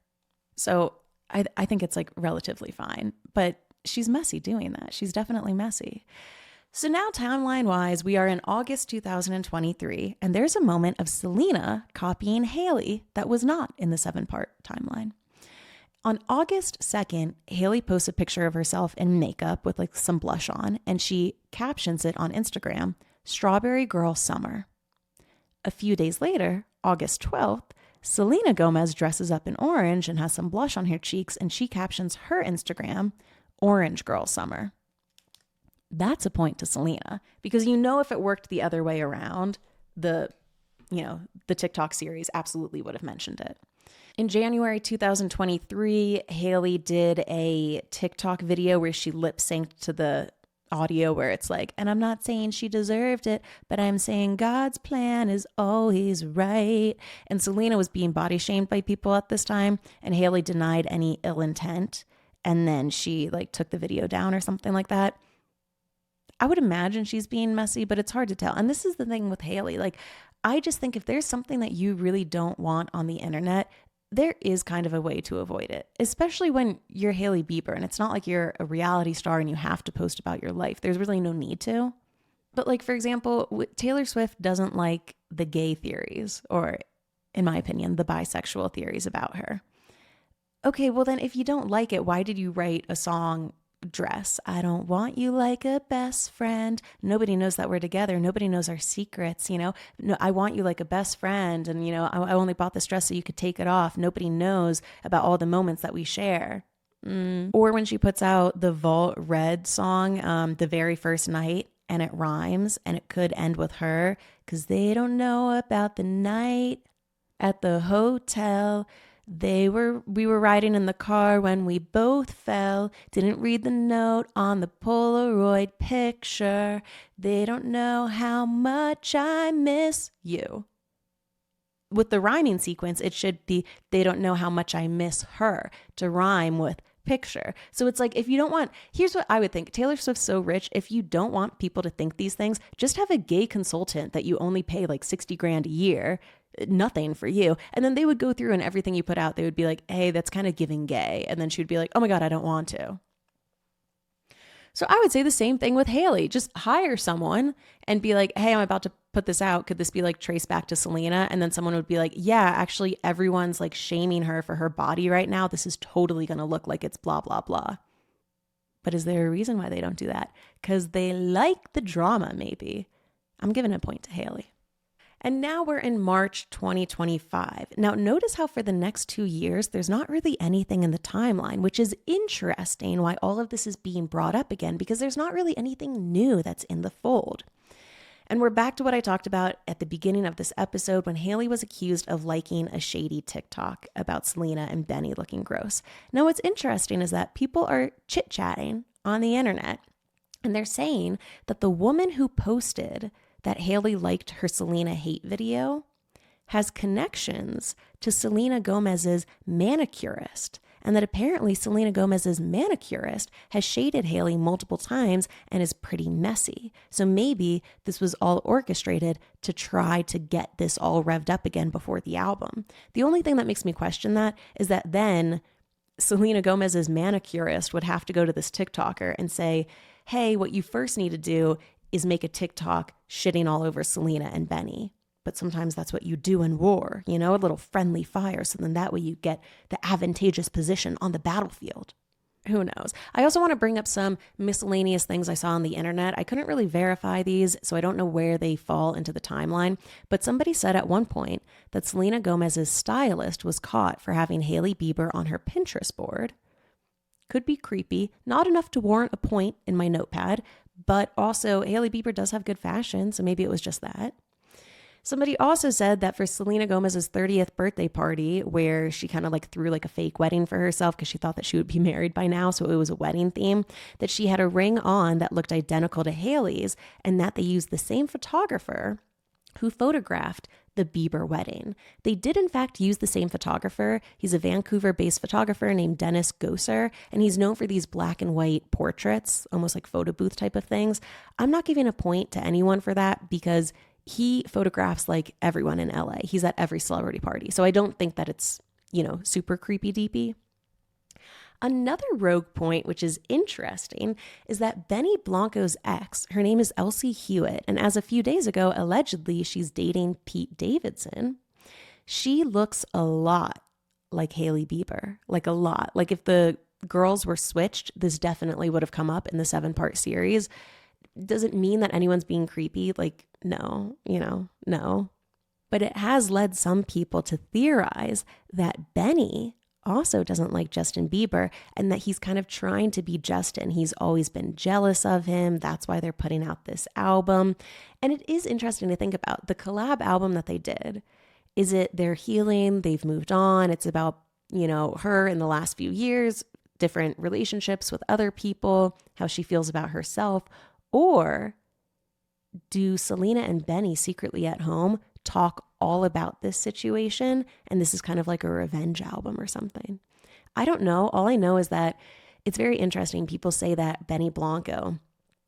So I think it's like relatively fine, but she's messy doing that. She's definitely messy. So now timeline wise, we are in August 2023, and there's a moment of Selena copying Hailey that was not in the 7-part timeline. On August 2nd, Hailey posts a picture of herself in makeup with like some blush on, and she captions it on Instagram, "Strawberry Girl Summer." A few days later, August 12th, Selena Gomez dresses up in orange and has some blush on her cheeks, and she captions her Instagram, "Orange Girl Summer." That's a point to Selena, because you know if it worked the other way around, the TikTok series absolutely would have mentioned it. In January 2023, Hailey did a TikTok video where she lip synced to the audio where it's like, "And I'm not saying she deserved it, but I'm saying God's plan is always right." And Selena was being body shamed by people at this time, and Hailey denied any ill intent. And then she like took the video down or something like that. I would imagine she's being messy, but it's hard to tell. And this is the thing with Hailey. Like, I just think if there's something that you really don't want on the internet, there is kind of a way to avoid it, especially when you're Hailey Bieber and it's not like you're a reality star and you have to post about your life. There's really no need to. But like, for example, Taylor Swift doesn't like the gay theories, or in my opinion, the bisexual theories about her. Okay, well then if you don't like it, why did you write a song, Dress? "I don't want you like a best friend. Nobody knows that we're together. Nobody knows our secrets, No, I want you like a best friend. And, I only bought this dress so you could take it off. Nobody knows about all the moments that we share." Or when she puts out the Vault Red song, "The Very First Night," and it rhymes, and it could end with her, "'Cause they don't know about the night at the hotel. We were riding in the car when we both fell. Didn't read the note on the Polaroid picture. They don't know how much I miss you." With the rhyming sequence, it should be, "They don't know how much I miss her," to rhyme with picture. So it's like, if you don't want, here's what I would think. Taylor Swift's so rich. If you don't want people to think these things, just have a gay consultant that you only pay like 60 grand a year. Nothing for you. And then they would go through and everything you put out, they would be like, "Hey, that's kind of giving gay." And then she would be like, "Oh my God, I don't want to." So I would say the same thing with Hailey. Just hire someone and be like, "Hey, I'm about to put this out. Could this be like traced back to Selena?" And then someone would be like, "Yeah, actually everyone's like shaming her for her body right now. This is totally going to look like it's blah, blah, blah." But is there a reason why they don't do that? Because they like the drama, maybe. I'm giving a point to Hailey. And now we're in March 2025. Now, notice how for the next 2 years, there's not really anything in the timeline, which is interesting why all of this is being brought up again, because there's not really anything new that's in the fold. And we're back to what I talked about at the beginning of this episode when Hailey was accused of liking a shady TikTok about Selena and Benny looking gross. Now, what's interesting is that people are chit-chatting on the internet, and they're saying that the woman who posted that Hailey liked her Selena hate video has connections to Selena Gomez's manicurist, and that apparently Selena Gomez's manicurist has shaded Hailey multiple times and is pretty messy. So maybe this was all orchestrated to try to get this all revved up again before the album. The only thing that makes me question that is that then Selena Gomez's manicurist would have to go to this TikToker and say, "Hey, what you first need to do is make a TikTok shitting all over Selena and Benny." But sometimes that's what you do in war, a little friendly fire. So then that way you get the advantageous position on the battlefield. Who knows? I also want to bring up some miscellaneous things I saw on the internet. I couldn't really verify these, so I don't know where they fall into the timeline. But somebody said at one point that Selena Gomez's stylist was caught for having Hailey Bieber on her Pinterest board. Could be creepy, not enough to warrant a point in my notepad, but also Hailey Bieber does have good fashion, so maybe it was just that. Somebody also said that for Selena Gomez's 30th birthday party, where she kind of like threw like a fake wedding for herself because she thought that she would be married by now, so it was a wedding theme, that she had a ring on that looked identical to Hailey's, and that they used the same photographer who photographed the Bieber wedding. They did, in fact, use the same photographer. He's a Vancouver-based photographer named Dennis Gosser, and he's known for these black and white portraits, almost like photo booth type of things. I'm not giving a point to anyone for that because he photographs like everyone in LA. He's at every celebrity party. So I don't think that it's, super creepy deepy. Another rogue point, which is interesting, is that Benny Blanco's ex, her name is Elsie Hewitt, and as a few days ago, allegedly, she's dating Pete Davidson. She looks a lot like Hailey Bieber, like a lot. Like if the girls were switched, this definitely would have come up in the 7-part series. Does it mean that anyone's being creepy? Like, no, no. But it has led some people to theorize that Benny also doesn't like Justin Bieber and that he's kind of trying to be Justin. He's always been jealous of him. That's why they're putting out this album. And it is interesting to think about the collab album that they did. Is it their healing? They've moved on. It's about, her in the last few years, different relationships with other people, how she feels about herself. Or do Selena and Benny secretly at home talk all about this situation and this is kind of like a revenge album or something? I don't know. All I know is that it's very interesting. People say that Benny Blanco,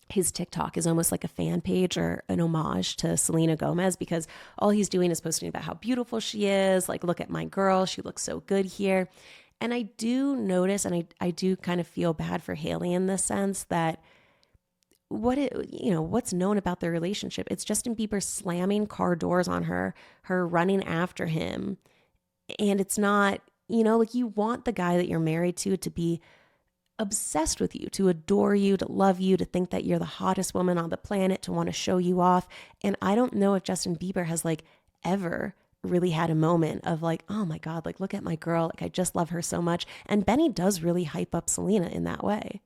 his TikTok is almost like a fan page or an homage to Selena Gomez because all he's doing is posting about how beautiful she is. Like, look at my girl. She looks so good here. And I do notice, and I do kind of feel bad for Hailey in this sense that what's known about their relationship. It's Justin Bieber slamming car doors on her running after him. And it's not, like you want the guy that you're married to be obsessed with you, to adore you, to love you, to think that you're the hottest woman on the planet, to want to show you off. And I don't know if Justin Bieber has like ever really had a moment of like, oh my God, like look at my girl. Like I just love her so much. And Benny does really hype up Selena in that way.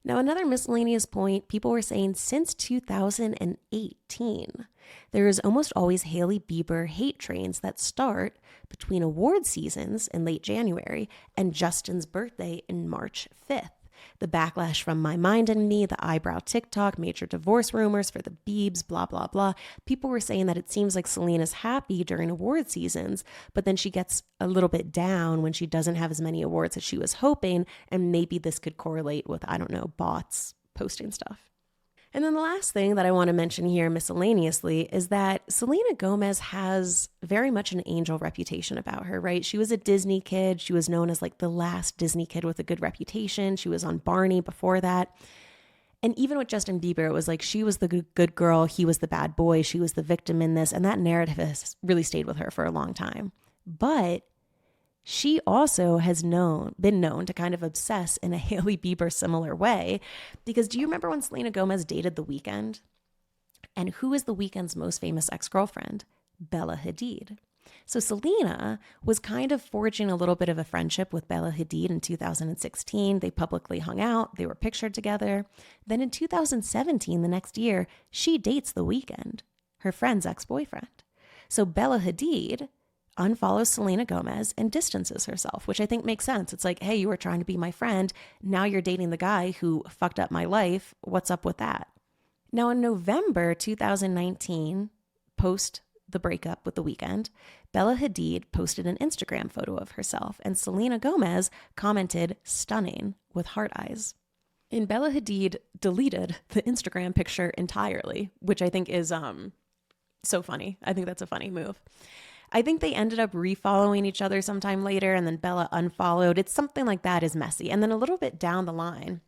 Now, another miscellaneous point, people were saying since 2018, there is almost always Hailey Bieber hate trains that start between award seasons in late January and Justin's birthday in March 5th. The backlash from My Mind and Me, the Eyebrow TikTok, major divorce rumors for the Biebs, blah, blah, blah. People were saying that it seems like Selena's happy during award seasons, but then she gets a little bit down when she doesn't have as many awards as she was hoping. And maybe this could correlate with, I don't know, bots posting stuff. And then the last thing that I want to mention here miscellaneously is that Selena Gomez has very much an angel reputation about her, right? She was a Disney kid. She was known as like the last Disney kid with a good reputation. She was on Barney before that. And even with Justin Bieber, it was like she was the good girl. He was the bad boy. She was the victim in this. And that narrative has really stayed with her for a long time. But she also has been known to kind of obsess in a Hailey Bieber similar way. Because do you remember when Selena Gomez dated The Weeknd? And who is The Weeknd's most famous ex-girlfriend? Bella Hadid. So Selena was kind of forging a little bit of a friendship with Bella Hadid in 2016. They publicly hung out. They were pictured together. Then in 2017, the next year, she dates The Weeknd, her friend's ex-boyfriend. So Bella Hadid unfollows Selena Gomez and distances herself, which I think makes sense. It's like, hey, you were trying to be my friend. Now you're dating the guy who fucked up my life. What's up with that? Now in November 2019, post the breakup with The Weeknd, Bella Hadid posted an Instagram photo of herself and Selena Gomez commented, "stunning," with heart eyes. And Bella Hadid deleted the Instagram picture entirely, which I think is so funny. I think that's a funny move. I think they ended up refollowing each other sometime later and then Bella unfollowed. It's something like that is messy. And then a little bit down the line,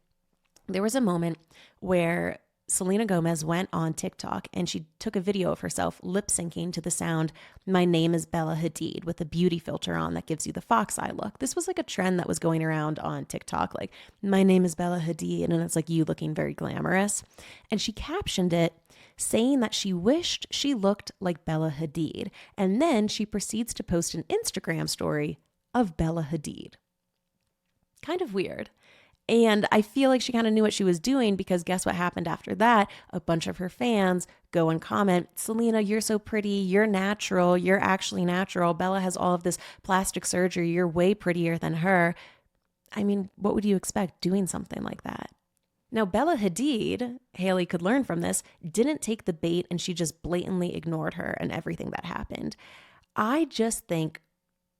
there was a moment where Selena Gomez went on TikTok and she took a video of herself lip syncing to the sound, "My name is Bella Hadid," with a beauty filter on that gives you the fox eye look. This was like a trend that was going around on TikTok, like, "My name is Bella Hadid," and it's like you looking very glamorous. And she captioned it saying that she wished she looked like Bella Hadid. And then she proceeds to post an Instagram story of Bella Hadid. Kind of weird. And I feel like she kind of knew what she was doing because guess what happened after that? A bunch of her fans go and comment, "Selena, you're so pretty. You're natural. You're actually natural. Bella has all of this plastic surgery. You're way prettier than her." I mean, what would you expect doing something like that? Now, Bella Hadid, Hailey could learn from this, didn't take the bait and she just blatantly ignored her and everything that happened. I just think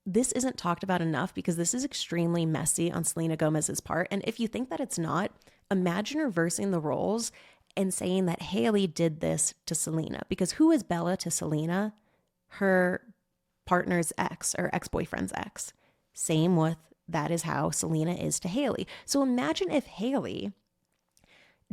this isn't talked about enough because this is extremely messy on Selena Gomez's part. And if you think that it's not, imagine reversing the roles and saying that Hailey did this to Selena. Because who is Bella to Selena? Her partner's ex or ex-boyfriend's ex. Same with that is how Selena is to Hailey. So imagine if Hailey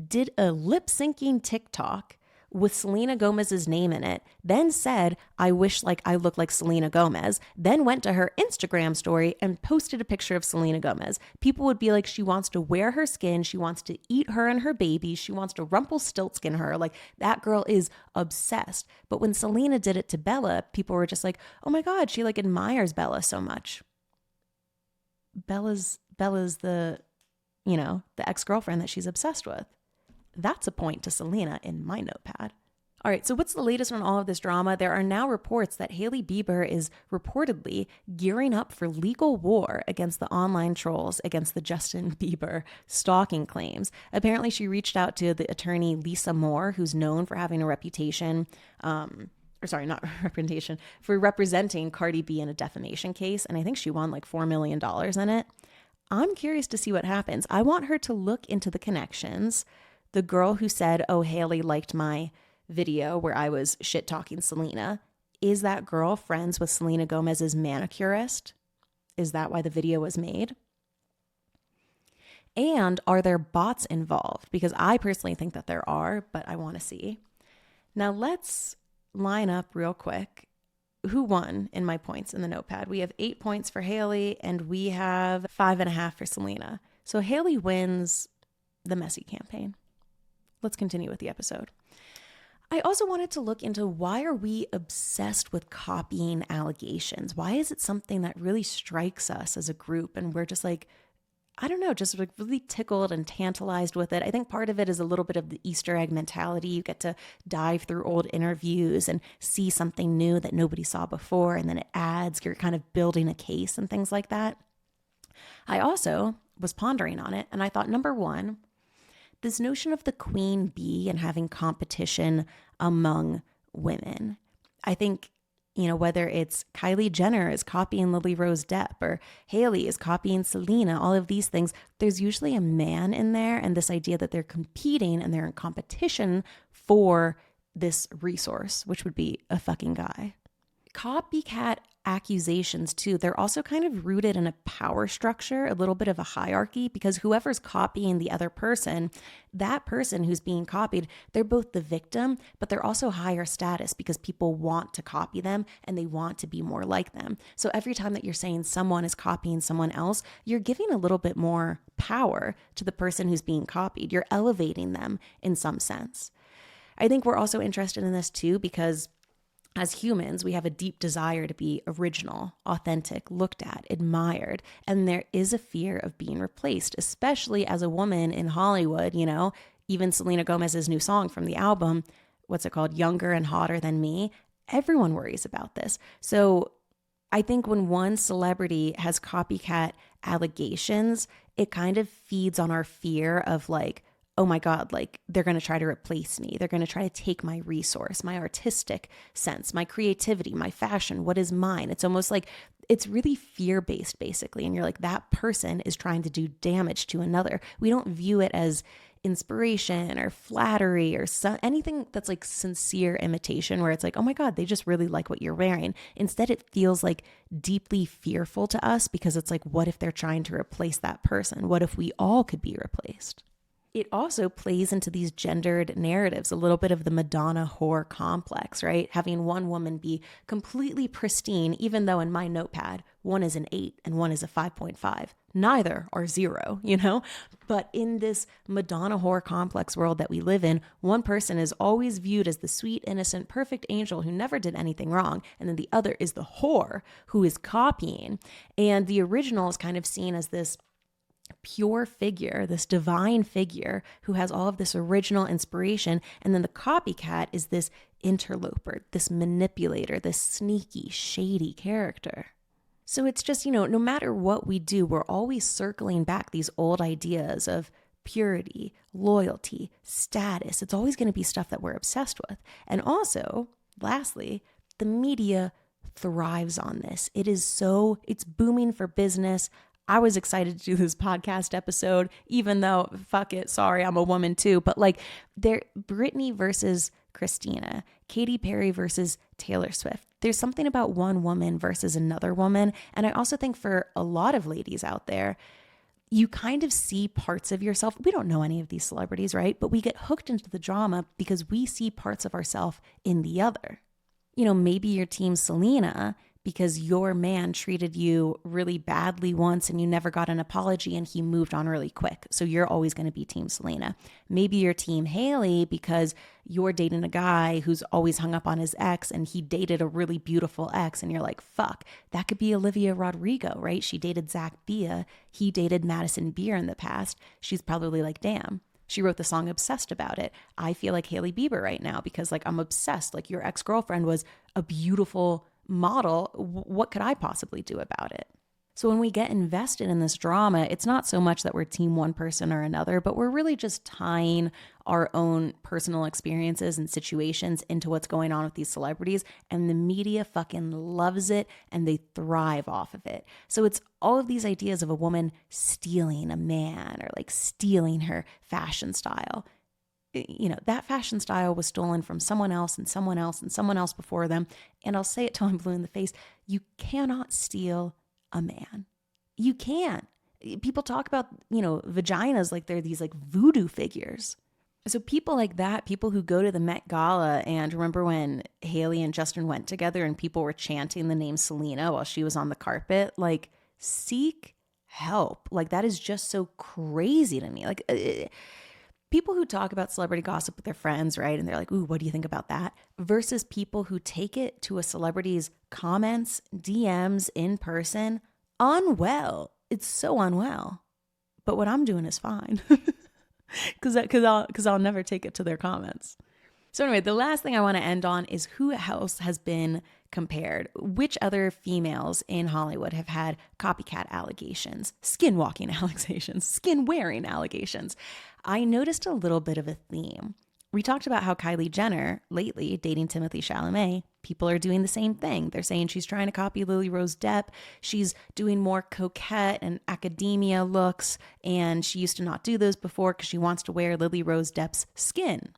did a lip syncing TikTok with Selena Gomez's name in it, then said, I wish like I looked like Selena Gomez, then went to her Instagram story and posted a picture of Selena Gomez. People would be like, she wants to wear her skin. She wants to eat her and her baby. She wants to Rumpelstiltskin her. Like that girl is obsessed. But when Selena did it to Bella, people were just like, oh my God, she like admires Bella so much. Bella's the, the ex-girlfriend that she's obsessed with. That's a point to Selena in my notepad. All right, so what's the latest on all of this drama? There are now reports that Hailey Bieber is reportedly gearing up for legal war against the online trolls against the Justin Bieber stalking claims. Apparently, she reached out to the attorney Lisa Moore, who's known for having a reputation, for representing Cardi B in a defamation case. And I think she won like $4 million in it. I'm curious to see what happens. I want her to look into the connections. The girl who said, oh, Hailey liked my video where I was shit talking Selena. Is that girl friends with Selena Gomez's manicurist? Is that why the video was made? And are there bots involved? Because I personally think that there are, but I want to see. Now let's line up real quick. Who won in my points in the notepad? We have 8 points for Hailey and we have 5.5 for Selena. So Hailey wins the messy campaign. Let's continue with the episode. I also wanted to look into why are we obsessed with copying allegations? Why is it something that really strikes us as a group? And we're just like, I don't know, just like really tickled and tantalized with it. I think part of it is a little bit of the Easter egg mentality. You get to dive through old interviews and see something new that nobody saw before. And then it adds, you're kind of building a case and things like that. I also was pondering on it. And I thought, number one, this notion of the queen bee and having competition among women. I think, whether it's Kylie Jenner is copying Lily Rose Depp or Hailey is copying Selena, all of these things, there's usually a man in there and this idea that they're competing and they're in competition for this resource, which would be a fucking guy. Copycat accusations too, they're also kind of rooted in a power structure, a little bit of a hierarchy, because whoever's copying the other person, that person who's being copied, they're both the victim, but they're also higher status because people want to copy them and they want to be more like them. So every time that you're saying someone is copying someone else, you're giving a little bit more power to the person who's being copied. You're elevating them in some sense. I think we're also interested in this too because as humans, we have a deep desire to be original, authentic, looked at, admired, and there is a fear of being replaced, especially as a woman in Hollywood, even Selena Gomez's new song from the album, what's it called? Younger and Hotter Than Me. Everyone worries about this. So I think when one celebrity has copycat allegations, it kind of feeds on our fear of like, oh my God, like they're going to try to replace me. They're going to try to take my resource, my artistic sense, my creativity, my fashion, what is mine. It's almost like it's really fear-based basically. And you're like, that person is trying to do damage to another. We don't view it as inspiration or flattery or anything that's like sincere imitation where it's like, oh my God, they just really like what you're wearing. Instead, it feels like deeply fearful to us because it's like, what if they're trying to replace that person? What if we all could be replaced? It also plays into these gendered narratives, a little bit of the Madonna whore complex, right? Having one woman be completely pristine, even though in my notepad, one is an 8 and one is a 5.5. Neither are 0, But in this Madonna whore complex world that we live in, one person is always viewed as the sweet, innocent, perfect angel who never did anything wrong. And then the other is the whore who is copying. And the original is kind of seen as this pure figure, this divine figure who has all of this original inspiration. And then the copycat is this interloper, this manipulator, this sneaky, shady character. So it's just, no matter what we do, we're always circling back these old ideas of purity, loyalty, status. It's always going to be stuff that we're obsessed with. And also, lastly, the media thrives on this. It's booming for business. I was excited to do this podcast episode, even though, fuck it, sorry, I'm a woman too. But like, Britney versus Christina, Katy Perry versus Taylor Swift. There's something about one woman versus another woman. And I also think for a lot of ladies out there, you kind of see parts of yourself. We don't know any of these celebrities, right? But we get hooked into the drama because we see parts of ourselves in the other. You know, maybe you're team Selena because your man treated you really badly once and you never got an apology and he moved on really quick. So you're always going to be team Selena. Maybe you're team Hailey because you're dating a guy who's always hung up on his ex and he dated a really beautiful ex and you're like, fuck, that could be Olivia Rodrigo, right? She dated Zach Bia. He dated Madison Beer in the past. She's probably like, damn. She wrote the song Obsessed about it. I feel like Hailey Bieber right now because like I'm obsessed. Like your ex-girlfriend was a beautiful model. What could I possibly do about it? So when we get invested in this drama, it's not so much that we're team one person or another, but we're really just tying our own personal experiences and situations into what's going on with these celebrities. And the media fucking loves it and they thrive off of it. So it's all of these ideas of a woman stealing a man or like stealing her fashion style. You know, that fashion style was stolen from someone else and someone else and someone else before them. And I'll say it till I'm blue in the face. You cannot steal a man. You can't. People talk about, you know, vaginas like they're these like voodoo figures. So people like that, people who go to the Met Gala and remember when Hailey and Justin went together and people were chanting the name Selena while she was on the carpet, like seek help. Like that is just so crazy to me. Like people who talk about celebrity gossip with their friends, right? And they're like, ooh, what do you think about that? Versus people who take it to a celebrity's comments, DMs, in person, unwell. It's so unwell. But what I'm doing is fine. Because I'll never take it to their comments. So anyway, the last thing I want to end on is who else has been compared. Which other females in Hollywood have had copycat allegations, skin-walking allegations, skin-wearing allegations? I noticed a little bit of a theme. We talked about how Kylie Jenner, lately dating Timothée Chalamet, people are doing the same thing. They're saying she's trying to copy Lily Rose Depp. She's doing more coquette and academia looks, and she used to not do those before because she wants to wear Lily Rose Depp's skin.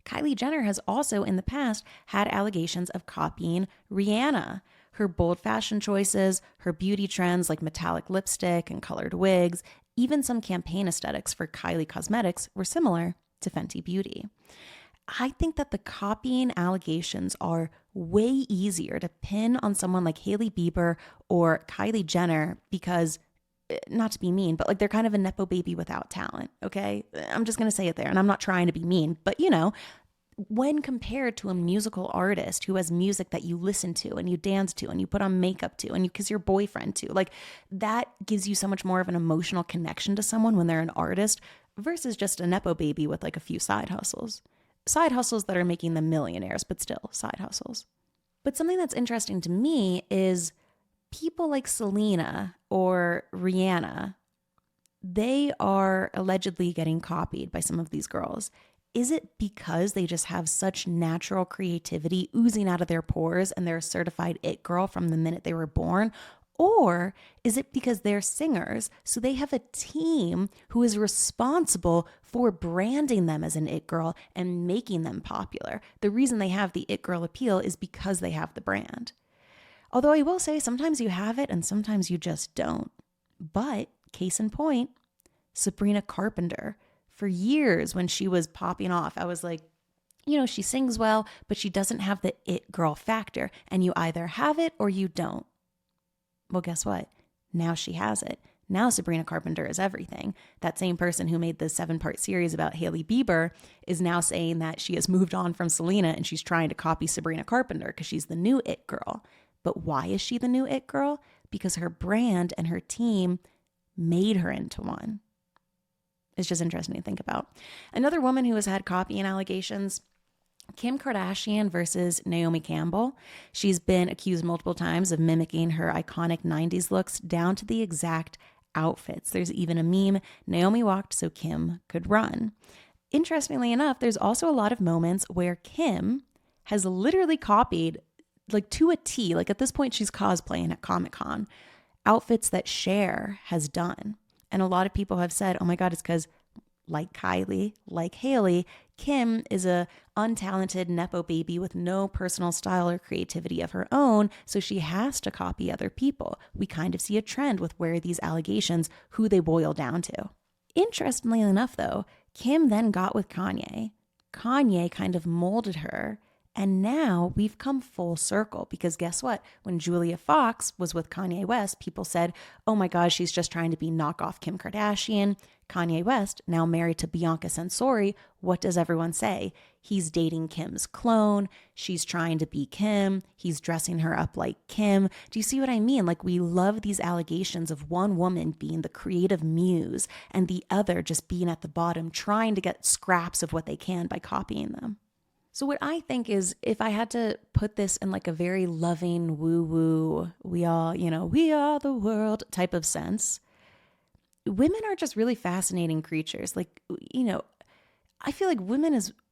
Kylie Jenner has also in the past had allegations of copying Rihanna. Her bold fashion choices, her beauty trends like metallic lipstick and colored wigs, even some campaign aesthetics for Kylie Cosmetics were similar to Fenty Beauty. I think that the copying allegations are way easier to pin on someone like Hailey Bieber or Kylie Jenner because, not to be mean, but like they're kind of a Nepo baby without talent, okay? I'm just going to say it there, and I'm not trying to be mean, but you know, when compared to a musical artist who has music that you listen to and you dance to and you put on makeup to and you kiss your boyfriend to, like that gives you so much more of an emotional connection to someone when they're an artist versus just a Nepo baby with like a few side hustles. Side hustles that are making them millionaires, but still side hustles. But something that's interesting to me is people like Selena or Rihanna, they are allegedly getting copied by some of these girls. Is it because they just have such natural creativity oozing out of their pores and they're a certified it girl from the minute they were born? Or is it because they're singers, so they have a team who is responsible for branding them as an it girl and making them popular? The reason they have the it girl appeal is because they have the brand. Although I will say sometimes you have it and sometimes you just don't. But case in point, Sabrina Carpenter. For years when she was popping off, I was like, you know, she sings well, but she doesn't have the it girl factor. And you either have it or you don't. Well, guess what? Now she has it. Now Sabrina Carpenter is everything. That same person who made the 7-part series about Hailey Bieber is now saying that she has moved on from Selena and she's trying to copy Sabrina Carpenter because she's the new it girl. But why is she the new it girl? Because her brand and her team made her into one. It's just interesting to think about. Another woman who has had copying allegations, Kim Kardashian versus Naomi Campbell. She's been accused multiple times of mimicking her iconic 90s looks down to the exact outfits. There's even a meme, Naomi walked so Kim could run. Interestingly enough, there's also a lot of moments where Kim has literally copied, like to a T, like at this point she's cosplaying at Comic-Con, outfits that Cher has done. And a lot of people have said, oh my God, it's because like Kylie, like Hailey, Kim is a untalented Nepo baby with no personal style or creativity of her own, so she has to copy other people. We kind of see a trend with where these allegations, who they boil down to. Interestingly enough, though, Kim then got with Kanye. Kanye kind of molded her. And now we've come full circle because guess what? When Julia Fox was with Kanye West, people said, oh my God, she's just trying to be knockoff Kim Kardashian. Kanye West, now married to Bianca Censori, what does everyone say? He's dating Kim's clone. She's trying to be Kim. He's dressing her up like Kim. Do you see what I mean? Like, we love these allegations of one woman being the creative muse and the other just being at the bottom, trying to get scraps of what they can by copying them. So what I think is, if I had to put this in like a very loving, woo-woo, we all, we are the world type of sense, women are just really fascinating creatures. Like, I feel like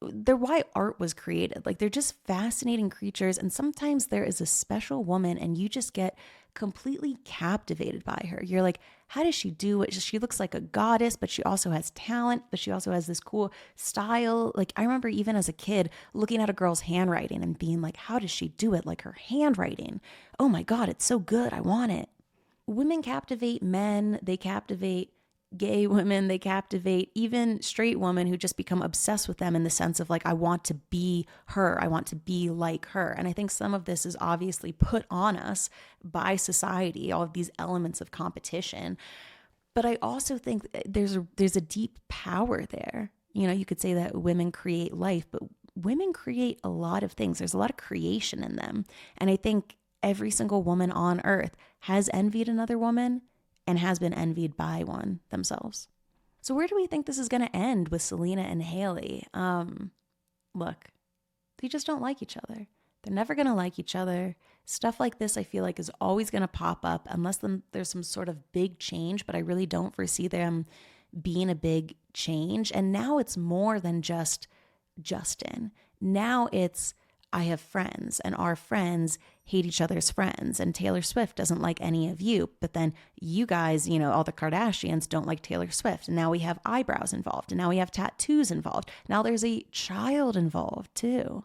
they're why art was created. Like, they're just fascinating creatures. And sometimes there is a special woman and you just get completely captivated by her. You're like, how does she do it? She looks like a goddess, but she also has talent, but she also has this cool style. Like, I remember even as a kid looking at a girl's handwriting and being like, how does she do it? Like, her handwriting. Oh my God, it's so good. I want it. Women captivate men. They captivate gay women, they captivate even straight women who just become obsessed with them in the sense of like, I want to be her. I want to be like her. And I think some of this is obviously put on us by society, all of these elements of competition. But I also think there's a deep power there. You could say that women create life, but women create a lot of things. There's a lot of creation in them. And I think every single woman on earth has envied another woman and has been envied by one themselves. So where do we think this is going to end with Selena and Hailey? Look, they just don't like each other. They're never going to like each other. Stuff like this, I feel like, is always going to pop up unless there's some sort of big change, but I really don't foresee them being a big change. And now it's more than just Justin. Now it's, I have friends and our friends hate each other's friends and Taylor Swift doesn't like any of you. But then you guys, all the Kardashians don't like Taylor Swift. And now we have eyebrows involved and now we have tattoos involved. Now there's a child involved too.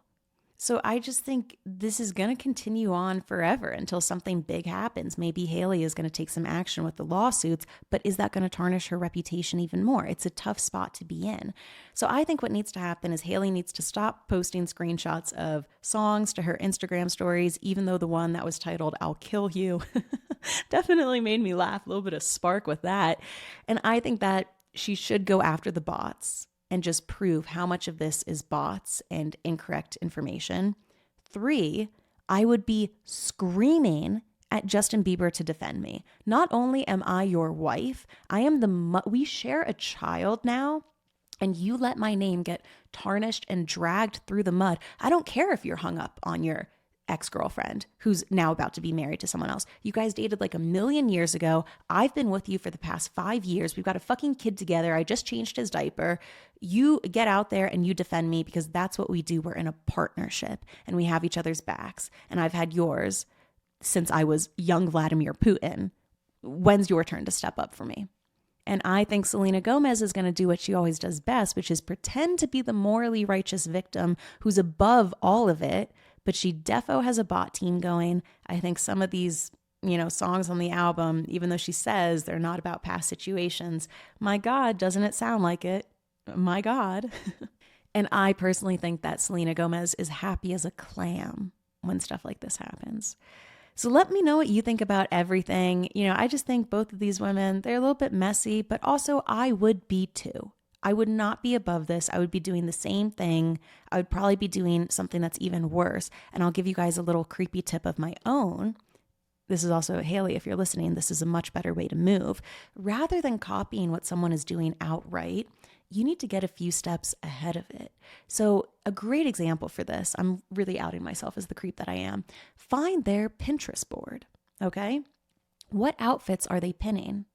So I just think this is going to continue on forever until something big happens. Maybe Hailey is going to take some action with the lawsuits, but is that going to tarnish her reputation even more? It's a tough spot to be in. So I think what needs to happen is Hailey needs to stop posting screenshots of songs to her Instagram stories, even though the one that was titled, I'll Kill You, definitely made me laugh, a little bit of spark with that. And I think that she should go after the bots and just prove how much of this is bots and incorrect information. 3, I would be screaming at Justin Bieber to defend me. Not only am I your wife, I am we share a child now, and you let my name get tarnished and dragged through the mud. I don't care if you're hung up on your ex-girlfriend who's now about to be married to someone else. You guys dated like 1,000,000 years ago. I've been with you for the past 5 years. We've got a fucking kid together. I just changed his diaper. You get out there and you defend me because that's what we do. We're in a partnership and we have each other's backs. And I've had yours since I was young Vladimir Putin. When's your turn to step up for me? And I think Selena Gomez is going to do what she always does best, which is pretend to be the morally righteous victim who's above all of it. But she defo has a bot team going. I think some of these, songs on the album, even though she says they're not about past situations, my God, doesn't it sound like it? My God. And I personally think that Selena Gomez is happy as a clam when stuff like this happens. So let me know what you think about everything. I just think both of these women, they're a little bit messy, but also I would be too. I would not be above this. I would be doing the same thing. I would probably be doing something that's even worse. And I'll give you guys a little creepy tip of my own. This is also, Hailey, if you're listening, this is a much better way to move. Rather than copying what someone is doing outright, you need to get a few steps ahead of it. So a great example for this, I'm really outing myself as the creep that I am. Find their Pinterest board, okay? What outfits are they pinning?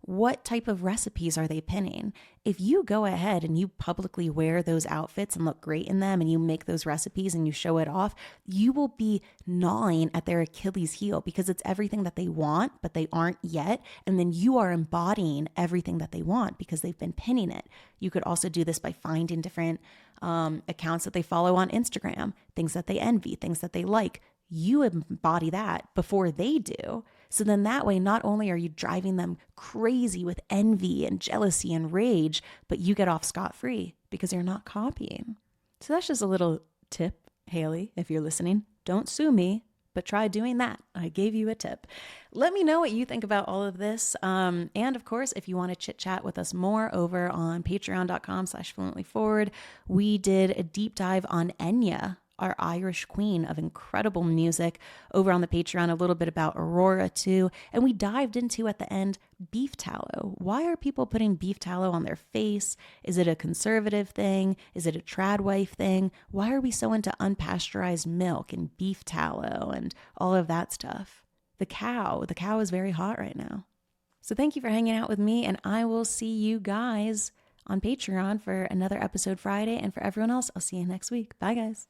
What type of recipes are they pinning? If you go ahead and you publicly wear those outfits and look great in them and you make those recipes and you show it off, you will be gnawing at their Achilles heel because it's everything that they want, but they aren't yet. And then you are embodying everything that they want because they've been pinning it. You could also do this by finding different accounts that they follow on Instagram, things that they envy, things that they like. You embody that before they do. So then that way, not only are you driving them crazy with envy and jealousy and rage, but you get off scot-free because you're not copying. So that's just a little tip, Hailey, if you're listening. Don't sue me, but try doing that. I gave you a tip. Let me know what you think about all of this. And of course, if you want to chit chat with us more over on patreon.com/fluentlyforward, we did a deep dive on Enya, our Irish queen of incredible music, over on the Patreon, a little bit about Aurora too. And we dived into, at the end, beef tallow. Why are people putting beef tallow on their face? Is it a conservative thing? Is it a trad wife thing? Why are we so into unpasteurized milk and beef tallow and all of that stuff? The cow is very hot right now. So thank you for hanging out with me, and I will see you guys on Patreon for another episode Friday. And for everyone else, I'll see you next week. Bye, guys.